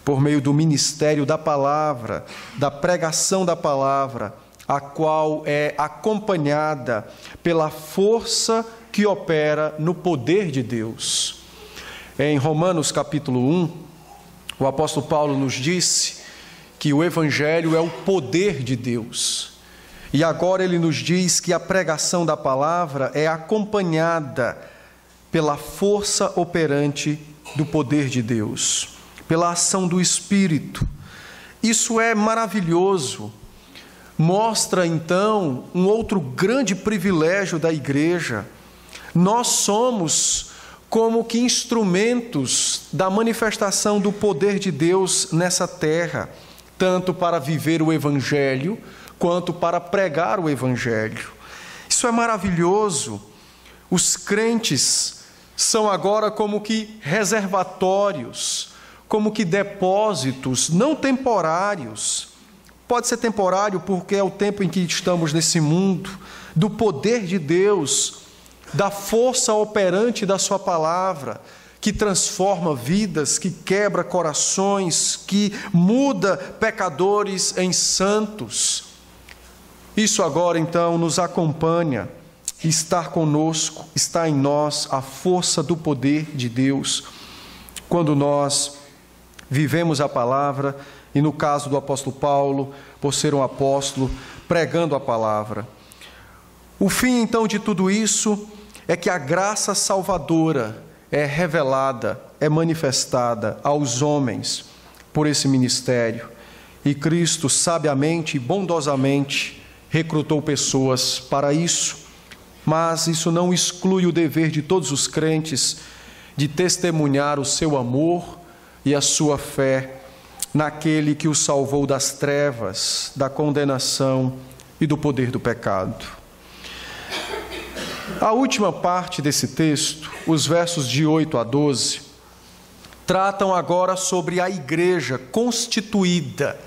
por meio do ministério da palavra, da pregação da palavra, a qual é acompanhada pela força que opera no poder de Deus. Em Romanos capítulo 1, o apóstolo Paulo nos disse que o Evangelho é o poder de Deus. E agora ele nos diz que a pregação da palavra é acompanhada pela força operante do poder de Deus, pela ação do Espírito. Isso é maravilhoso. Mostra então um outro grande privilégio da igreja. Nós somos como que instrumentos da manifestação do poder de Deus nessa terra, tanto para viver o Evangelho, quanto para pregar o Evangelho. Isso é maravilhoso. Os crentes são agora como que reservatórios, como que depósitos não temporários. Pode ser temporário porque é o tempo em que estamos nesse mundo, do poder de Deus, da força operante da sua palavra, que transforma vidas, que quebra corações, que muda pecadores em santos. Isso agora então nos acompanha estar conosco, está em nós a força do poder de Deus, quando nós vivemos a palavra, e no caso do apóstolo Paulo, por ser um apóstolo, pregando a palavra. O fim, então, de tudo isso é que a graça salvadora é revelada, é manifestada aos homens por esse ministério. E Cristo, sabiamente e bondosamente, recrutou pessoas para isso. Mas isso não exclui o dever de todos os crentes de testemunhar o seu amor e a sua fé naquele que o salvou das trevas, da condenação e do poder do pecado. A última parte desse texto, os versos de 8 a 12, tratam agora sobre a igreja constituída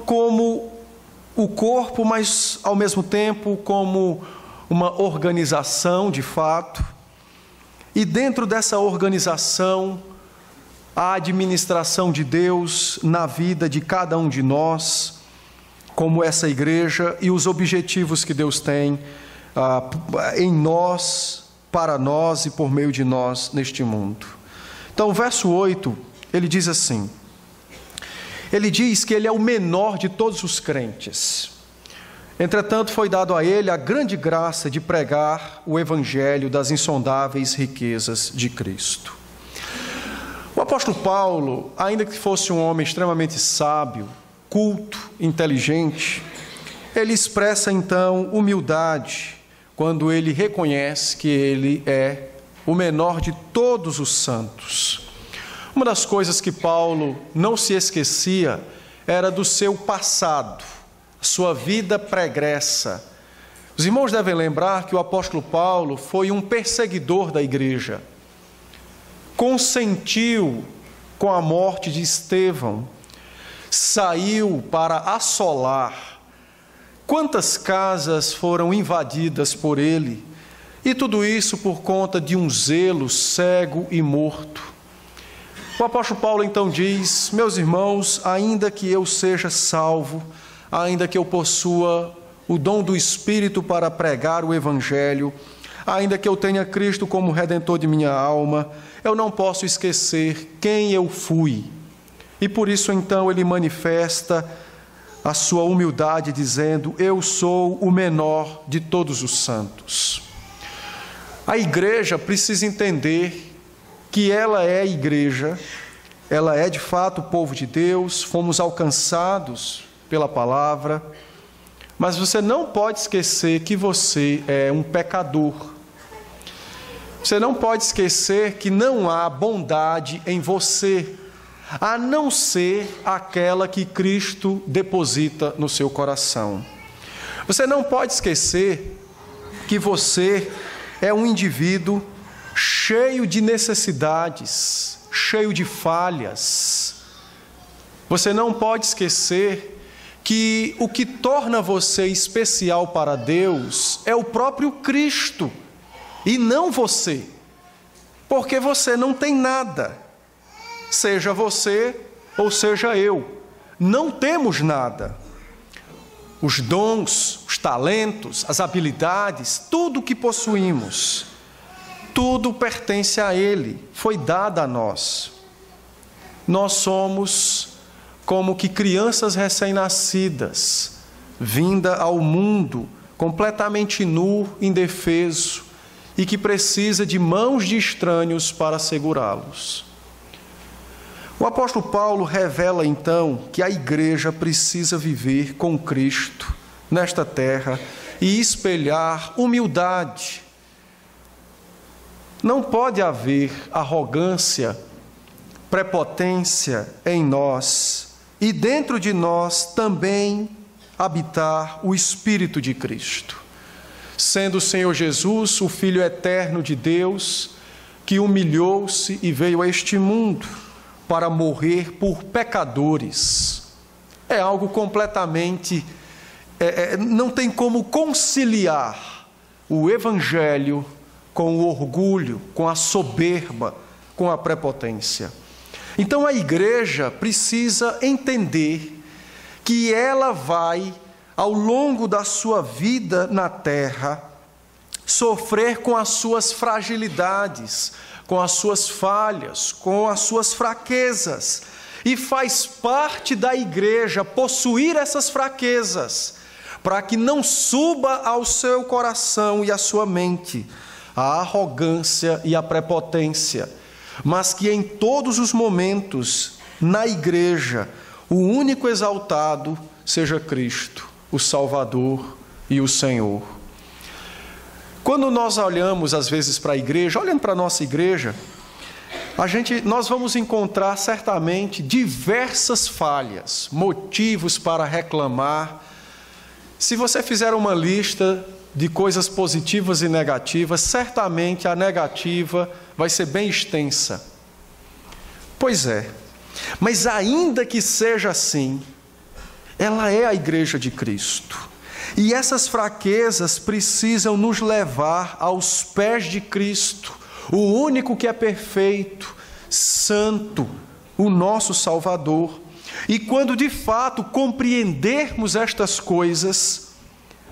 como o corpo, mas ao mesmo tempo como uma organização de fato. E dentro dessa organização, a administração de Deus na vida de cada um de nós, como essa igreja, e os objetivos que Deus tem em nós, para nós e por meio de nós neste mundo. Então, o verso 8, ele diz assim, ele diz que ele é o menor de todos os crentes. Entretanto, foi dado a ele a grande graça de pregar o evangelho das insondáveis riquezas de Cristo. O apóstolo Paulo, ainda que fosse um homem extremamente sábio, culto, inteligente, ele expressa então humildade quando ele reconhece que ele é o menor de todos os santos. Uma das coisas que Paulo não se esquecia era do seu passado, sua vida pregressa. Os irmãos devem lembrar que o apóstolo Paulo foi um perseguidor da igreja. Consentiu com a morte de Estevão, saiu para assolar. Quantas casas foram invadidas por ele? E tudo isso por conta de um zelo cego e morto. O apóstolo Paulo então diz: meus irmãos, ainda que eu seja salvo, ainda que eu possua o dom do Espírito para pregar o Evangelho, ainda que eu tenha Cristo como Redentor de minha alma, eu não posso esquecer quem eu fui. E por isso então ele manifesta a sua humildade dizendo: eu sou o menor de todos os santos. A igreja precisa entender que ela é igreja, ela é de fato o povo de Deus, fomos alcançados pela palavra, mas você não pode esquecer que você é um pecador. Você não pode esquecer que não há bondade em você, a não ser aquela que Cristo deposita no seu coração. Você não pode esquecer que você é um indivíduo cheio de necessidades, cheio de falhas. Você não pode esquecer que o que torna você especial para Deus é o próprio Cristo e não você, porque você não tem nada. Seja você ou seja eu, não temos nada. Os dons, os talentos, as habilidades, tudo o que possuímos, tudo pertence a Ele, foi dado a nós. Nós somos como que crianças recém-nascidas, vinda ao mundo completamente nu, indefeso, e que precisa de mãos de estranhos para segurá-los. O apóstolo Paulo revela então que a igreja precisa viver com Cristo nesta terra e espelhar humildade. Não pode haver arrogância, prepotência em nós e dentro de nós também habitar o Espírito de Cristo. Sendo o Senhor Jesus o Filho eterno de Deus, que humilhou-se e veio a este mundo para morrer por pecadores. É algo completamente... não tem como conciliar o Evangelho com o orgulho, com a soberba, com a prepotência. Então a igreja precisa entender que ela vai ao longo da sua vida na terra, sofrer com as suas fragilidades, com as suas falhas, com as suas fraquezas. E faz parte da igreja possuir essas fraquezas, para que não suba ao seu coração e à sua mente a arrogância e a prepotência, mas que em todos os momentos, na igreja, o único exaltado seja Cristo, o Salvador e o Senhor. Quando nós olhamos às vezes para a igreja, olhando para a nossa igreja, nós vamos encontrar certamente diversas falhas, motivos para reclamar. Se você fizer uma lista de coisas positivas e negativas, certamente a negativa vai ser bem extensa. Pois é, mas ainda que seja assim, ela é a igreja de Cristo. E essas fraquezas precisam nos levar aos pés de Cristo, o único que é perfeito, santo, o nosso Salvador. E quando de fato compreendermos estas coisas,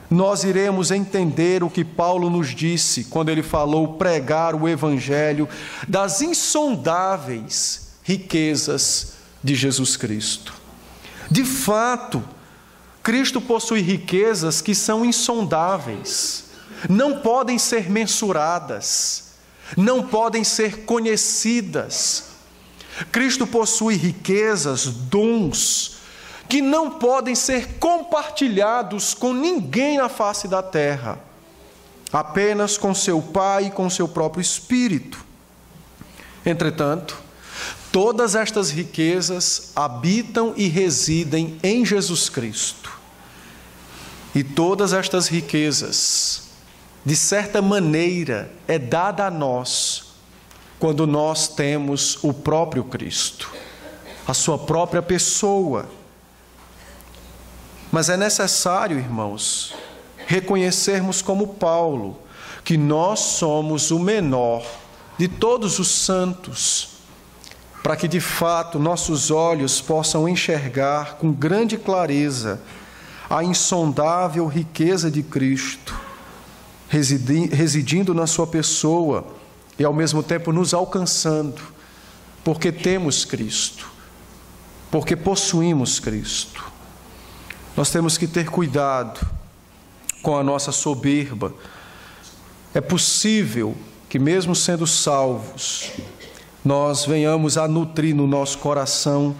nós iremos entender o que Paulo nos disse quando ele falou pregar o evangelho das insondáveis riquezas de Jesus Cristo. De fato, Cristo possui riquezas que são insondáveis, não podem ser mensuradas, não podem ser conhecidas. Cristo possui riquezas, dons, que não podem ser compartilhados com ninguém na face da terra, apenas com seu Pai e com seu próprio Espírito. Entretanto, todas estas riquezas habitam e residem em Jesus Cristo. E todas estas riquezas, de certa maneira, é dada a nós quando nós temos o próprio Cristo, a sua própria pessoa. Mas é necessário, irmãos, reconhecermos como Paulo, que nós somos o menor de todos os santos, para que de fato nossos olhos possam enxergar com grande clareza a insondável riqueza de Cristo, residindo na sua pessoa e ao mesmo tempo nos alcançando, porque temos Cristo, porque possuímos Cristo. Nós temos que ter cuidado com a nossa soberba. É possível que, mesmo sendo salvos, nós venhamos a nutrir no nosso coração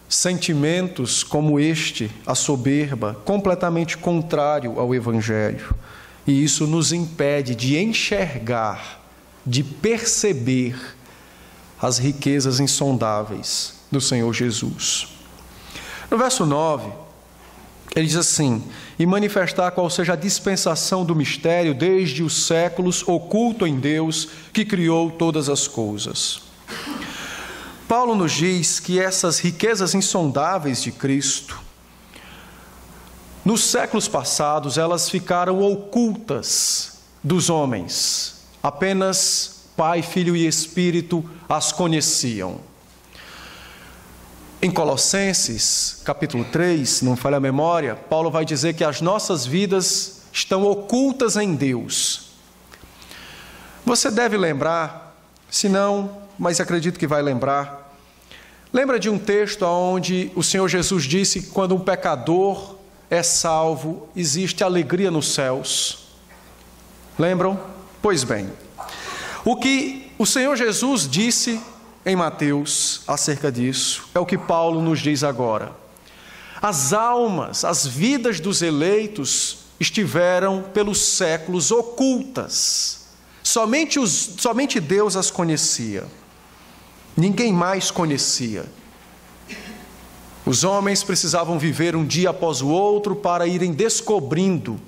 sentimentos como este, a soberba, completamente contrário ao Evangelho. E isso nos impede de enxergar, de perceber as riquezas insondáveis do Senhor Jesus. No verso 9, ele diz assim: e manifestar qual seja a dispensação do mistério desde os séculos, oculto em Deus, que criou todas as coisas. Paulo nos diz que essas riquezas insondáveis de Cristo, nos séculos passados, elas ficaram ocultas dos homens. Apenas Pai, Filho e Espírito as conheciam. Em Colossenses, capítulo 3, não falha a memória, Paulo vai dizer que as nossas vidas estão ocultas em Deus. Você deve lembrar, se não, mas acredito que vai lembrar. Lembra de um texto onde o Senhor Jesus disse que quando um pecador é salvo, existe alegria nos céus? Lembram? Pois bem, o que o Senhor Jesus disse em Mateus acerca disso é o que Paulo nos diz agora. As almas, as vidas dos eleitos estiveram pelos séculos ocultas. Somente Deus as conhecia. Ninguém mais conhecia. Os homens precisavam viver um dia após o outro para irem descobrindo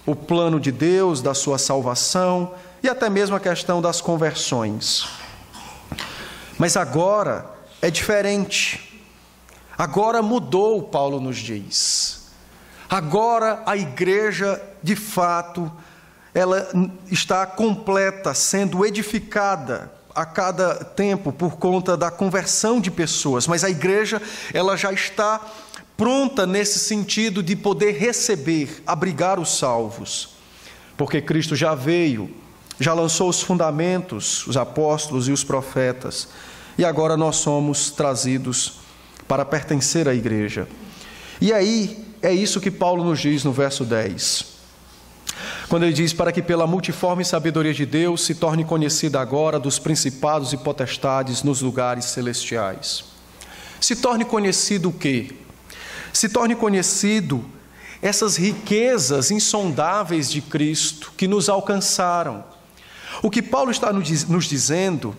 o plano de Deus, da sua salvação e até mesmo a questão das conversões. Mas agora é diferente. Agora mudou, Paulo nos diz. Agora a igreja, de fato, ela está completa, sendo edificada a cada tempo por conta da conversão de pessoas. Mas a igreja, ela já está pronta nesse sentido de poder receber, abrigar os salvos. Porque Cristo já veio, já lançou os fundamentos, os apóstolos e os profetas, e agora nós somos trazidos para pertencer à igreja. E aí, é isso que Paulo nos diz no verso 10. Quando ele diz, para que pela multiforme sabedoria de Deus se torne conhecida agora dos principados e potestades nos lugares celestiais. Se torne conhecido o quê? Se torne conhecido essas riquezas insondáveis de Cristo que nos alcançaram. O que Paulo está nos dizendo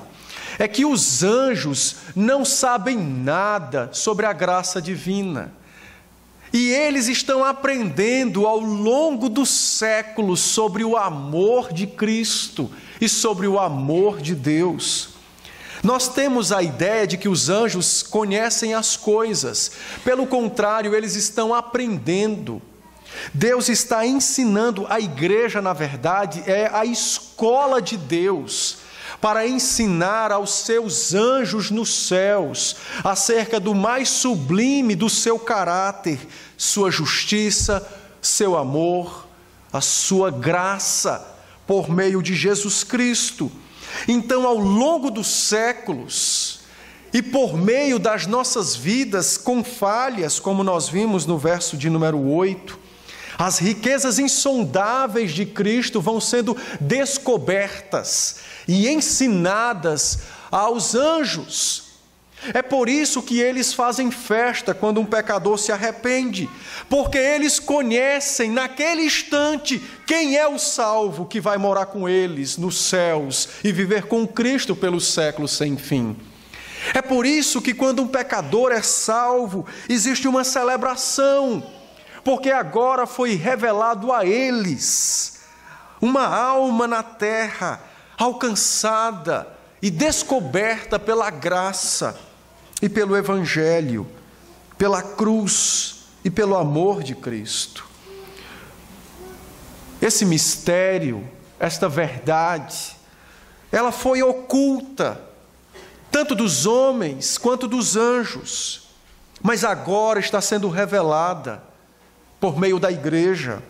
é que os anjos não sabem nada sobre a graça divina. E eles estão aprendendo ao longo dos séculos sobre o amor de Cristo e sobre o amor de Deus. Nós temos a ideia de que os anjos conhecem as coisas. Pelo contrário, eles estão aprendendo. Deus está ensinando, a igreja, na verdade, é a escola de Deus, para ensinar aos seus anjos nos céus acerca do mais sublime do seu caráter, sua justiça, seu amor, a sua graça, por meio de Jesus Cristo. Então, ao longo dos séculos, e por meio das nossas vidas com falhas, como nós vimos no verso de número 8, as riquezas insondáveis de Cristo vão sendo descobertas e ensinadas aos anjos. É por isso que eles fazem festa quando um pecador se arrepende, porque eles conhecem naquele instante quem é o salvo que vai morar com eles nos céus e viver com Cristo pelos séculos sem fim. É por isso que quando um pecador é salvo, existe uma celebração, porque agora foi revelado a eles uma alma na terra, alcançada e descoberta pela graça e pelo Evangelho, pela cruz e pelo amor de Cristo. Esse mistério, esta verdade, ela foi oculta, tanto dos homens quanto dos anjos, mas agora está sendo revelada por meio da igreja.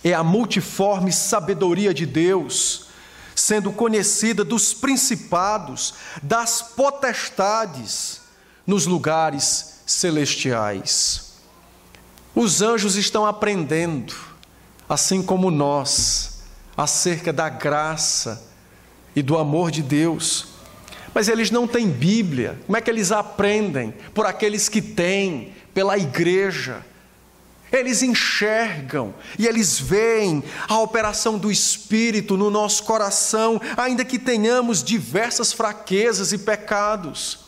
É a multiforme sabedoria de Deus sendo conhecida dos principados, das potestades nos lugares celestiais. Os anjos estão aprendendo, assim como nós, acerca da graça e do amor de Deus. Mas eles não têm Bíblia. Como é que eles aprendem? Por aqueles que têm, pela igreja. Eles enxergam e eles veem a operação do Espírito no nosso coração, ainda que tenhamos diversas fraquezas e pecados.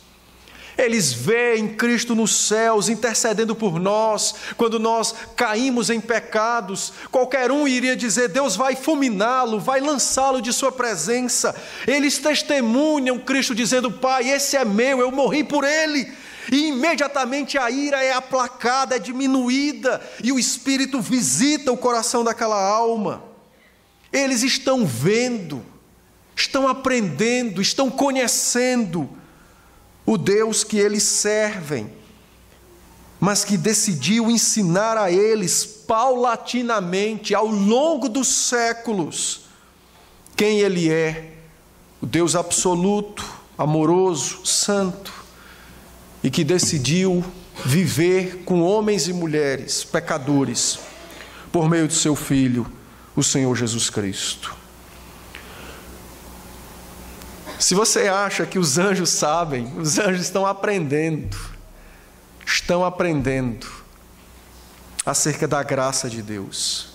Eles veem Cristo nos céus intercedendo por nós. Quando nós caímos em pecados, qualquer um iria dizer: Deus vai fulminá-lo, vai lançá-lo de sua presença. Eles testemunham Cristo dizendo: Pai, esse é meu, eu morri por ele. E imediatamente a ira é aplacada, é diminuída, e o Espírito visita o coração daquela alma. Eles estão vendo, estão aprendendo, estão conhecendo o Deus que eles servem, mas que decidiu ensinar a eles paulatinamente, ao longo dos séculos, quem Ele é, o Deus absoluto, amoroso, santo, e que decidiu viver com homens e mulheres pecadores por meio do seu Filho, o Senhor Jesus Cristo. Se você acha que os anjos sabem, os anjos estão aprendendo acerca da graça de Deus.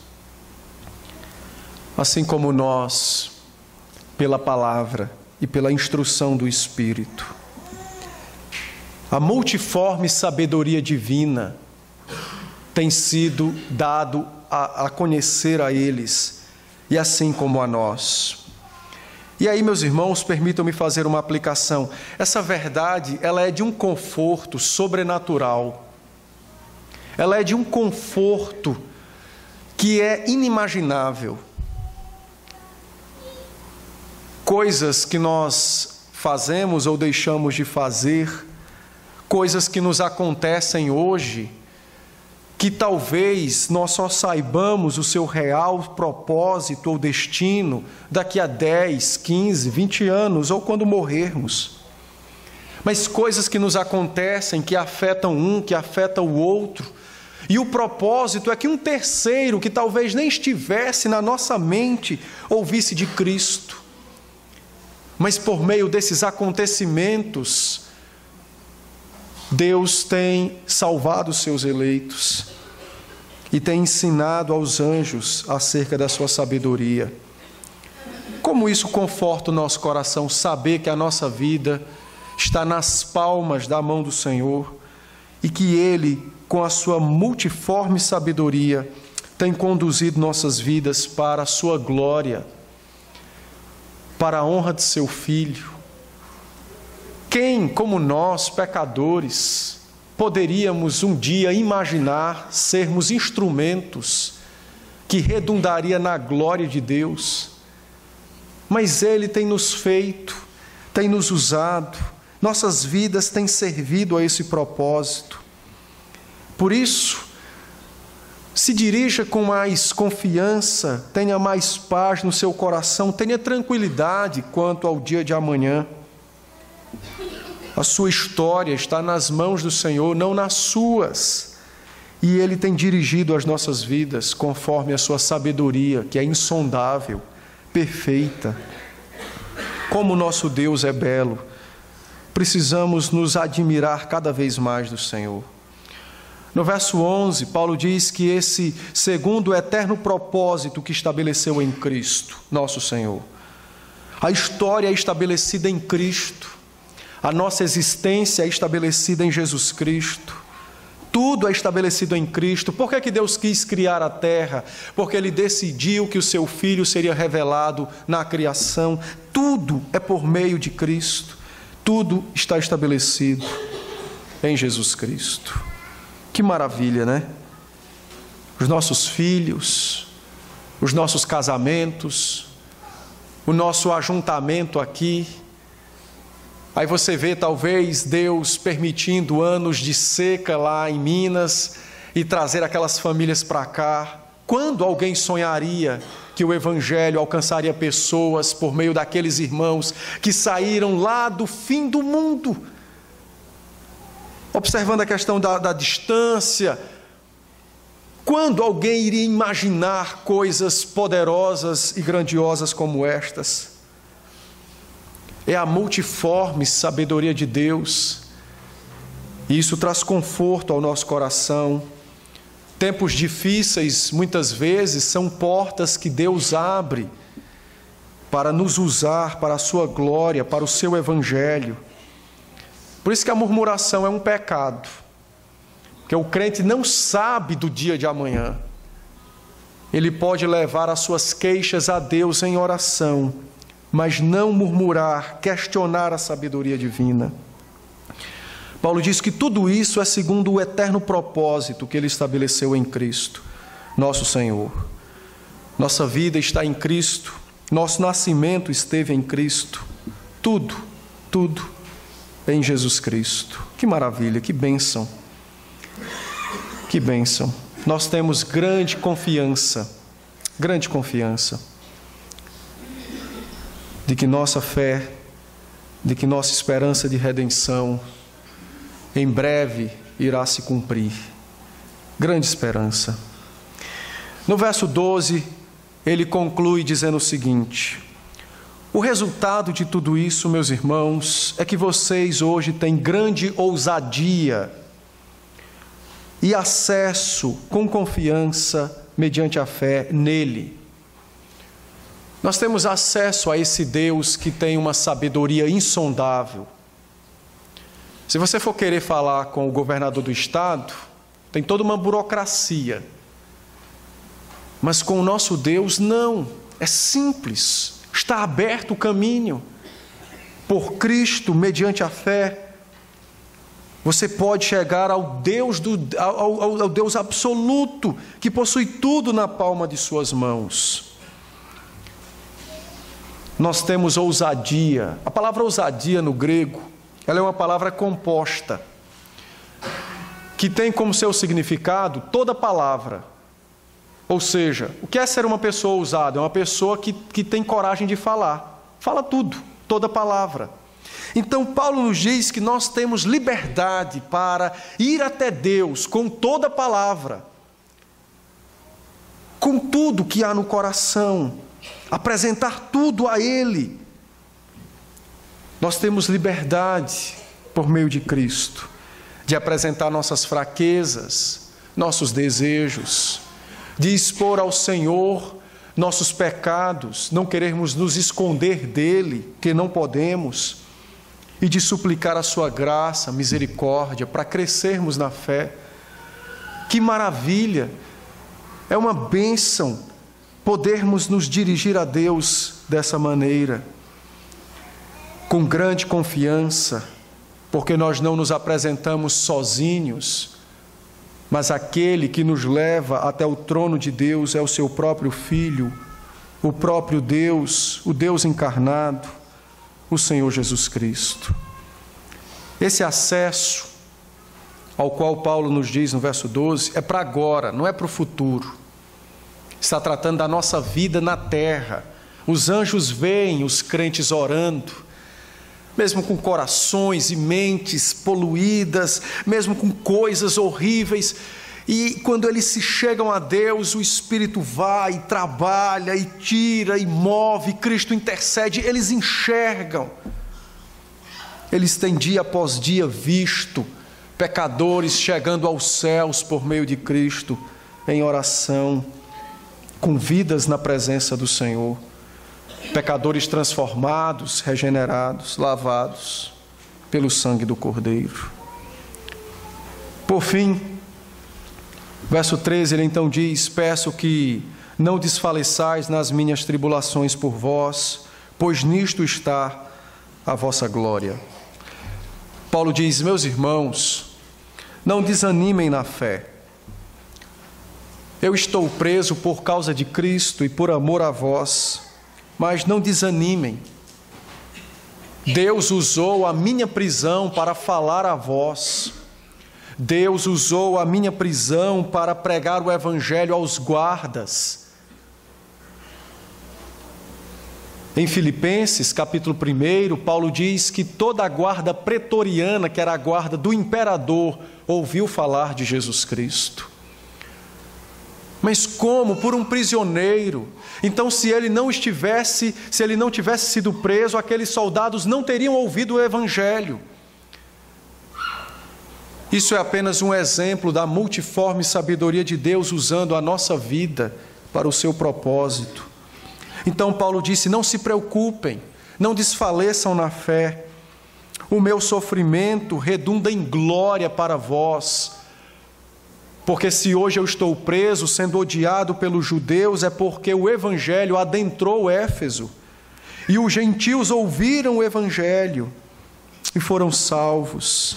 Assim como nós, pela palavra e pela instrução do Espírito. A multiforme sabedoria divina tem sido dado a conhecer a eles, e assim como a nós. E aí, meus irmãos, permitam-me fazer uma aplicação. Essa verdade, ela é de um conforto sobrenatural. Ela é de um conforto que é inimaginável. Coisas que nós fazemos ou deixamos de fazer, coisas que nos acontecem hoje que talvez nós só saibamos o seu real propósito ou destino daqui a 10, 15, 20 anos ou quando morrermos. Mas coisas que nos acontecem, que afetam um, que afetam o outro. E o propósito é que um terceiro, que talvez nem estivesse na nossa mente, ouvisse de Cristo. Mas por meio desses acontecimentos, Deus tem salvado os seus eleitos e tem ensinado aos anjos acerca da sua sabedoria. Como isso conforta o nosso coração, saber que a nossa vida está nas palmas da mão do Senhor e que Ele, com a sua multiforme sabedoria, tem conduzido nossas vidas para a sua glória, para a honra de seu Filho. Quem, como nós, pecadores, poderíamos um dia imaginar sermos instrumentos que redundaria na glória de Deus? Mas Ele tem nos feito, tem nos usado, nossas vidas têm servido a esse propósito. Por isso, se dirija com mais confiança, tenha mais paz no seu coração, tenha tranquilidade quanto ao dia de amanhã. A sua história está nas mãos do Senhor, não nas suas. E Ele tem dirigido as nossas vidas conforme a sua sabedoria, que é insondável, perfeita. Como o nosso Deus é belo, precisamos nos admirar cada vez mais do Senhor. No verso 11, Paulo diz que esse segundo o eterno propósito que estabeleceu em Cristo, nosso Senhor. A história é estabelecida em Cristo. A nossa existência é estabelecida em Jesus Cristo. Tudo é estabelecido em Cristo. Por que Deus quis criar a terra? Porque Ele decidiu que o seu Filho seria revelado na criação. Tudo é por meio de Cristo. Tudo está estabelecido em Jesus Cristo. Que maravilha, né? Os nossos filhos, os nossos casamentos, o nosso ajuntamento aqui. Aí você vê talvez Deus permitindo anos de seca lá em Minas e trazer aquelas famílias para cá. Quando alguém sonharia que o Evangelho alcançaria pessoas por meio daqueles irmãos que saíram lá do fim do mundo? Observando a questão da distância, quando alguém iria imaginar coisas poderosas e grandiosas como estas? É a multiforme sabedoria de Deus, e isso traz conforto ao nosso coração. Tempos difíceis, muitas vezes, são portas que Deus abre para nos usar para a sua glória, para o seu Evangelho. Por isso que a murmuração é um pecado, porque o crente não sabe do dia de amanhã. Ele pode levar as suas queixas a Deus em oração, mas não murmurar, questionar a sabedoria divina. Paulo diz que tudo isso é segundo o eterno propósito que Ele estabeleceu em Cristo, nosso Senhor. Nossa vida está em Cristo, nosso nascimento esteve em Cristo, tudo em Jesus Cristo. Que maravilha, que bênção, que bênção. Nós temos grande confiança de que nossa fé, de que nossa esperança de redenção em breve irá se cumprir. Grande esperança. No verso 12, ele conclui dizendo o seguinte: o resultado de tudo isso, meus irmãos, é que vocês hoje têm grande ousadia e acesso com confiança mediante a fé nele. Nós temos acesso a esse Deus que tem uma sabedoria insondável. Se você for querer falar com o governador do estado, tem toda uma burocracia. Mas com o nosso Deus, não. É simples. Está aberto o caminho. Por Cristo, mediante a fé, você pode chegar ao Deus, ao Deus absoluto, que possui tudo na palma de suas mãos. Nós temos ousadia. A palavra ousadia no grego, ela é uma palavra composta, que tem como seu significado toda palavra. Ou seja, o que é ser uma pessoa ousada? É uma pessoa que tem coragem de falar. Fala tudo, toda palavra. Então, Paulo nos diz que nós temos liberdade para ir até Deus com toda palavra, com tudo que há no coração, apresentar tudo a Ele. Nós temos liberdade, por meio de Cristo, de apresentar nossas fraquezas, nossos desejos, de expor ao Senhor nossos pecados, não querermos nos esconder dEle, que não podemos, e de suplicar a sua graça, misericórdia, para crescermos na fé. Que maravilha! É uma bênção podermos nos dirigir a Deus dessa maneira, com grande confiança, porque nós não nos apresentamos sozinhos, mas aquele que nos leva até o trono de Deus é o seu próprio Filho, o próprio Deus, o Deus encarnado, o Senhor Jesus Cristo. Esse acesso ao qual Paulo nos diz no verso 12 é para agora, não é para o futuro. Está tratando da nossa vida na terra. Os anjos veem os crentes orando, mesmo com corações e mentes poluídas, mesmo com coisas horríveis, e quando eles se chegam a Deus, o Espírito vai, trabalha, e tira, e move, Cristo intercede, eles enxergam. Eles têm dia após dia visto pecadores chegando aos céus por meio de Cristo, em oração, com vidas na presença do Senhor. Pecadores transformados, regenerados, lavados pelo sangue do Cordeiro. Por fim, verso 13, ele então diz: peço que não desfaleçais nas minhas tribulações por vós, pois nisto está a vossa glória. Paulo diz: meus irmãos, não desanimem na fé. Eu estou preso por causa de Cristo e por amor a vós, mas não desanimem. Deus usou a minha prisão para falar a vós. Deus usou a minha prisão para pregar o Evangelho aos guardas. Em Filipenses, capítulo 1, Paulo diz que toda a guarda pretoriana, que era a guarda do imperador, ouviu falar de Jesus Cristo. Mas como? Por um prisioneiro. Então, se ele não tivesse sido preso, aqueles soldados não teriam ouvido o Evangelho. Isso é apenas um exemplo da multiforme sabedoria de Deus usando a nossa vida para o seu propósito. Então Paulo disse: não se preocupem, não desfaleçam na fé. O meu sofrimento redunda em glória para vós. Porque se hoje eu estou preso, sendo odiado pelos judeus, é porque o Evangelho adentrou Éfeso. E os gentios ouviram o Evangelho e foram salvos.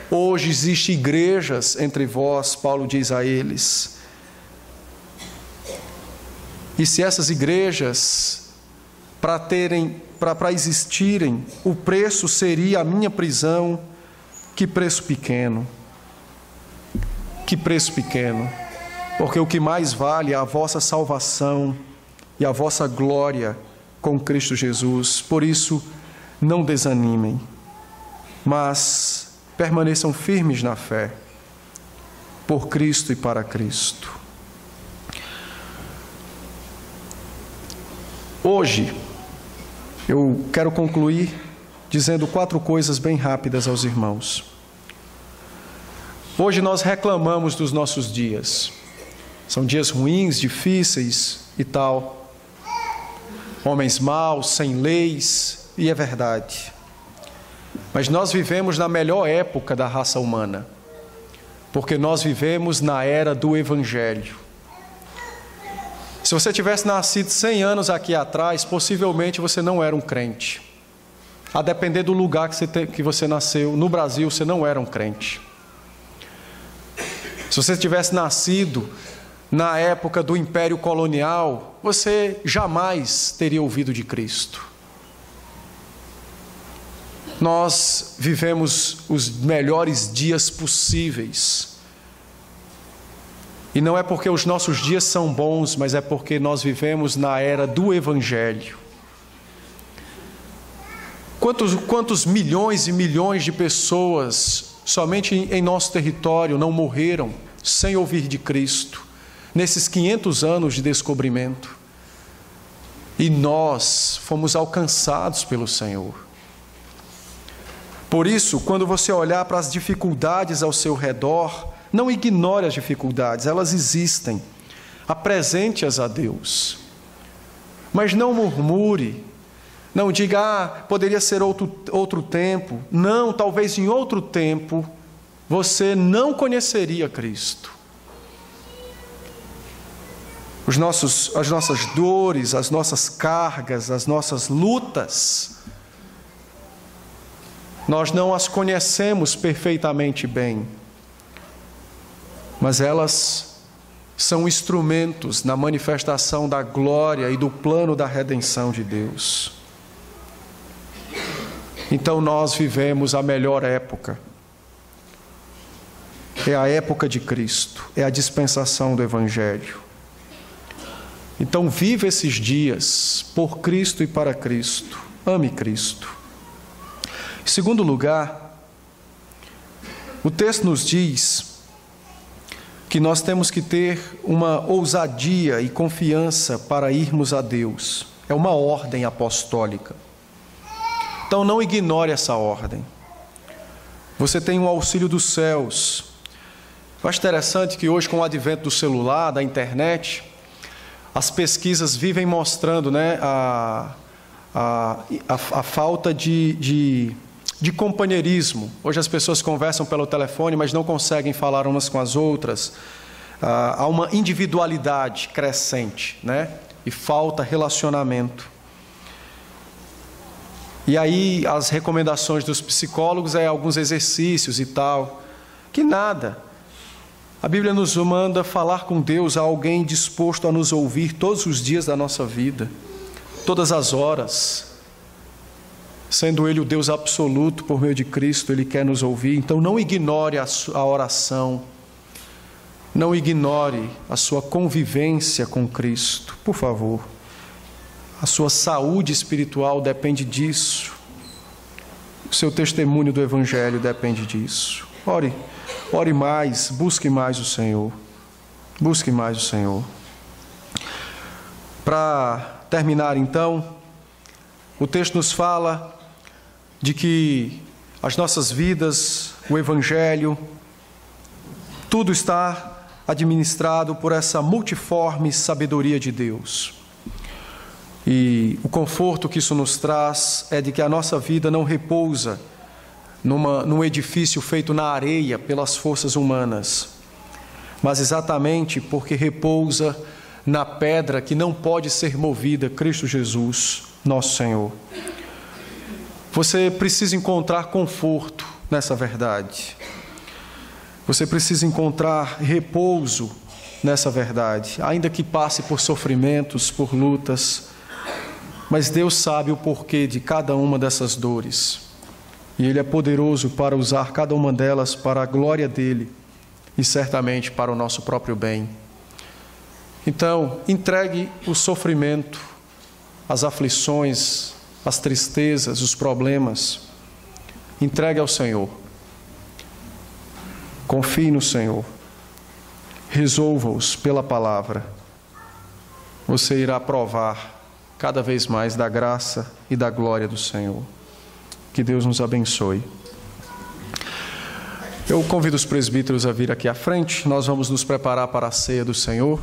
Hoje existem igrejas entre vós, Paulo diz a eles. E se essas igrejas, para existirem, o preço seria a minha prisão, que preço pequeno. Que preço pequeno, porque o que mais vale é a vossa salvação e a vossa glória com Cristo Jesus. Por isso, não desanimem, mas permaneçam firmes na fé, por Cristo e para Cristo. Hoje, eu quero concluir dizendo 4 coisas bem rápidas aos irmãos. Hoje nós reclamamos dos nossos dias. São dias ruins, difíceis e tal. Homens maus, sem leis, e é verdade. Mas nós vivemos na melhor época da raça humana, porque nós vivemos na era do Evangelho. Se você tivesse nascido 100 anos aqui atrás, possivelmente você não era um crente. A depender do lugar que você nasceu, no Brasil você não era um crente. Se você tivesse nascido na época do Império Colonial, você jamais teria ouvido de Cristo. Nós vivemos os melhores dias possíveis. E não é porque os nossos dias são bons, mas é porque nós vivemos na era do Evangelho. Quantos milhões e milhões de pessoas, somente em nosso território, não morreram sem ouvir de Cristo, nesses 500 anos de descobrimento? E nós fomos alcançados pelo Senhor. Por isso, quando você olhar para as dificuldades ao seu redor, não ignore as dificuldades, elas existem. Apresente-as a Deus. Mas não murmure, não diga, poderia ser outro tempo. Não, talvez em outro tempo você não conheceria Cristo. As nossas dores, as nossas cargas, as nossas lutas, nós não as conhecemos perfeitamente bem, mas elas são instrumentos na manifestação da glória e do plano da redenção de Deus. Então nós vivemos a melhor época. É a época de Cristo, é a dispensação do Evangelho. Então viva esses dias por Cristo e para Cristo. Ame Cristo. Em segundo lugar, o texto nos diz que nós temos que ter uma ousadia e confiança para irmos a Deus. É uma ordem apostólica. Então não ignore essa ordem. Você tem um auxílio dos céus. Eu acho interessante que hoje, com o advento do celular, da internet, as pesquisas vivem mostrando, né, a falta de companheirismo. Hoje as pessoas conversam pelo telefone, mas não conseguem falar umas com as outras. Há uma individualidade crescente, né? E falta relacionamento. E aí as recomendações dos psicólogos alguns exercícios e tal. Que nada. A Bíblia nos manda falar com Deus, a alguém disposto a nos ouvir todos os dias da nossa vida, todas as horas. Sendo Ele o Deus absoluto, por meio de Cristo, Ele quer nos ouvir. Então não ignore a oração, não ignore a sua convivência com Cristo, por favor. A sua saúde espiritual depende disso. O seu testemunho do Evangelho depende disso. Ore mais, busque mais o Senhor. Busque mais o Senhor. Para terminar então, o texto nos fala de que as nossas vidas, o Evangelho, tudo está administrado por essa multiforme sabedoria de Deus. E o conforto que isso nos traz é de que a nossa vida não repousa num edifício feito na areia pelas forças humanas, mas exatamente porque repousa na pedra que não pode ser movida, Cristo Jesus, nosso Senhor. Você precisa encontrar conforto nessa verdade. Você precisa encontrar repouso nessa verdade, ainda que passe por sofrimentos, por lutas. Mas Deus sabe o porquê de cada uma dessas dores. E Ele é poderoso para usar cada uma delas para a glória dEle e certamente para o nosso próprio bem. Então, entregue o sofrimento, as aflições, as tristezas, os problemas. Entregue ao Senhor. Confie no Senhor. Resolva-os pela palavra. Você irá provar cada vez mais da graça e da glória do Senhor. Que Deus nos abençoe. Eu convido os presbíteros a vir aqui à frente. Nós vamos nos preparar para a ceia do Senhor.